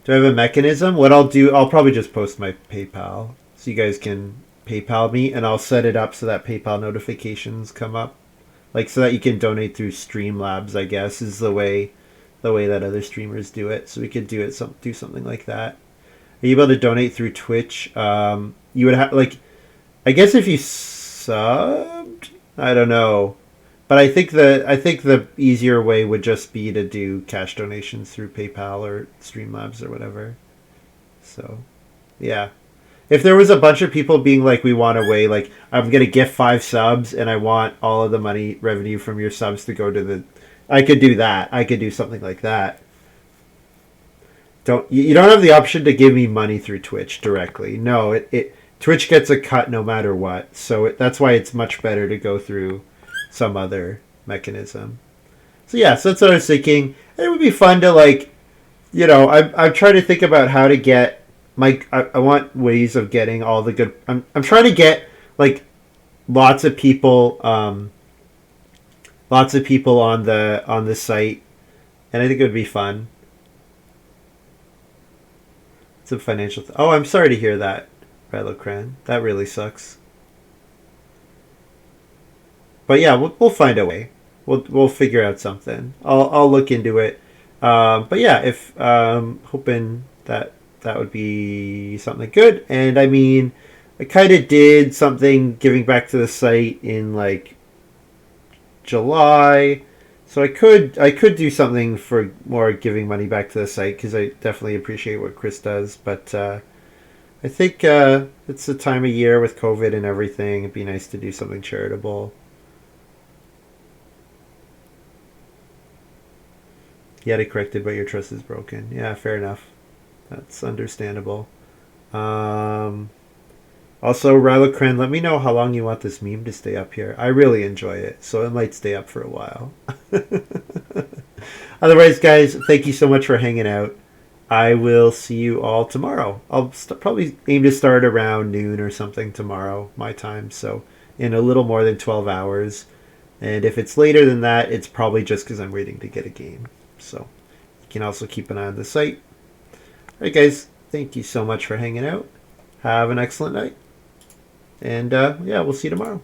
Speaker 1: Do I have a mechanism? What I'll do, I'll probably just post my PayPal so you guys can PayPal me, and I'll set it up so that PayPal notifications come up, like so that you can donate through Streamlabs. I guess is the way that other streamers do it. So we could do something like that. Are you able to donate through Twitch? You would have like, I guess if you subbed, I don't know. But I think the easier way would just be to do cash donations through PayPal or Streamlabs or whatever. So, yeah. If there was a bunch of people being like, we want a way, like, I'm gonna gift 5 subs and I want all of the money revenue from your subs to go to the, I could do that. I could do something like that. You don't have the option to give me money through Twitch directly. No, it Twitch gets a cut no matter what. So that's why it's much better to go through some other mechanism. So yeah, so that's what I was thinking. It would be fun to like, I'm trying to think about how to get I want ways of getting all the good. I'm trying to get like lots of people on the site, and I think it would be fun. It's a financial. Oh, I'm sorry to hear that, Rylocran. That really sucks. But yeah, we'll find a way. We'll figure out something. I'll look into it. But yeah, if hoping that that would be something good. And I mean, I kind of did something giving back to the site in like July, so I could do something for more giving money back to the site because I definitely appreciate what Chris does. But I think it's the time of year with COVID and everything. It'd be nice to do something charitable. You had it corrected, but your trust is broken. Yeah, fair enough. That's understandable. Um, Also, Rylocran, let me know how long you want this meme to stay up here. I really enjoy it, so it might stay up for a while. Otherwise, guys, thank you so much for hanging out. I will see you all tomorrow. I'll probably aim to start around noon or something tomorrow, my time, so in a little more than 12 hours. And if it's later than that, it's probably just because I'm waiting to get a game. So you can also keep an eye on the site. All right, guys, thank you so much for hanging out. Have an excellent night. And yeah, we'll see you tomorrow.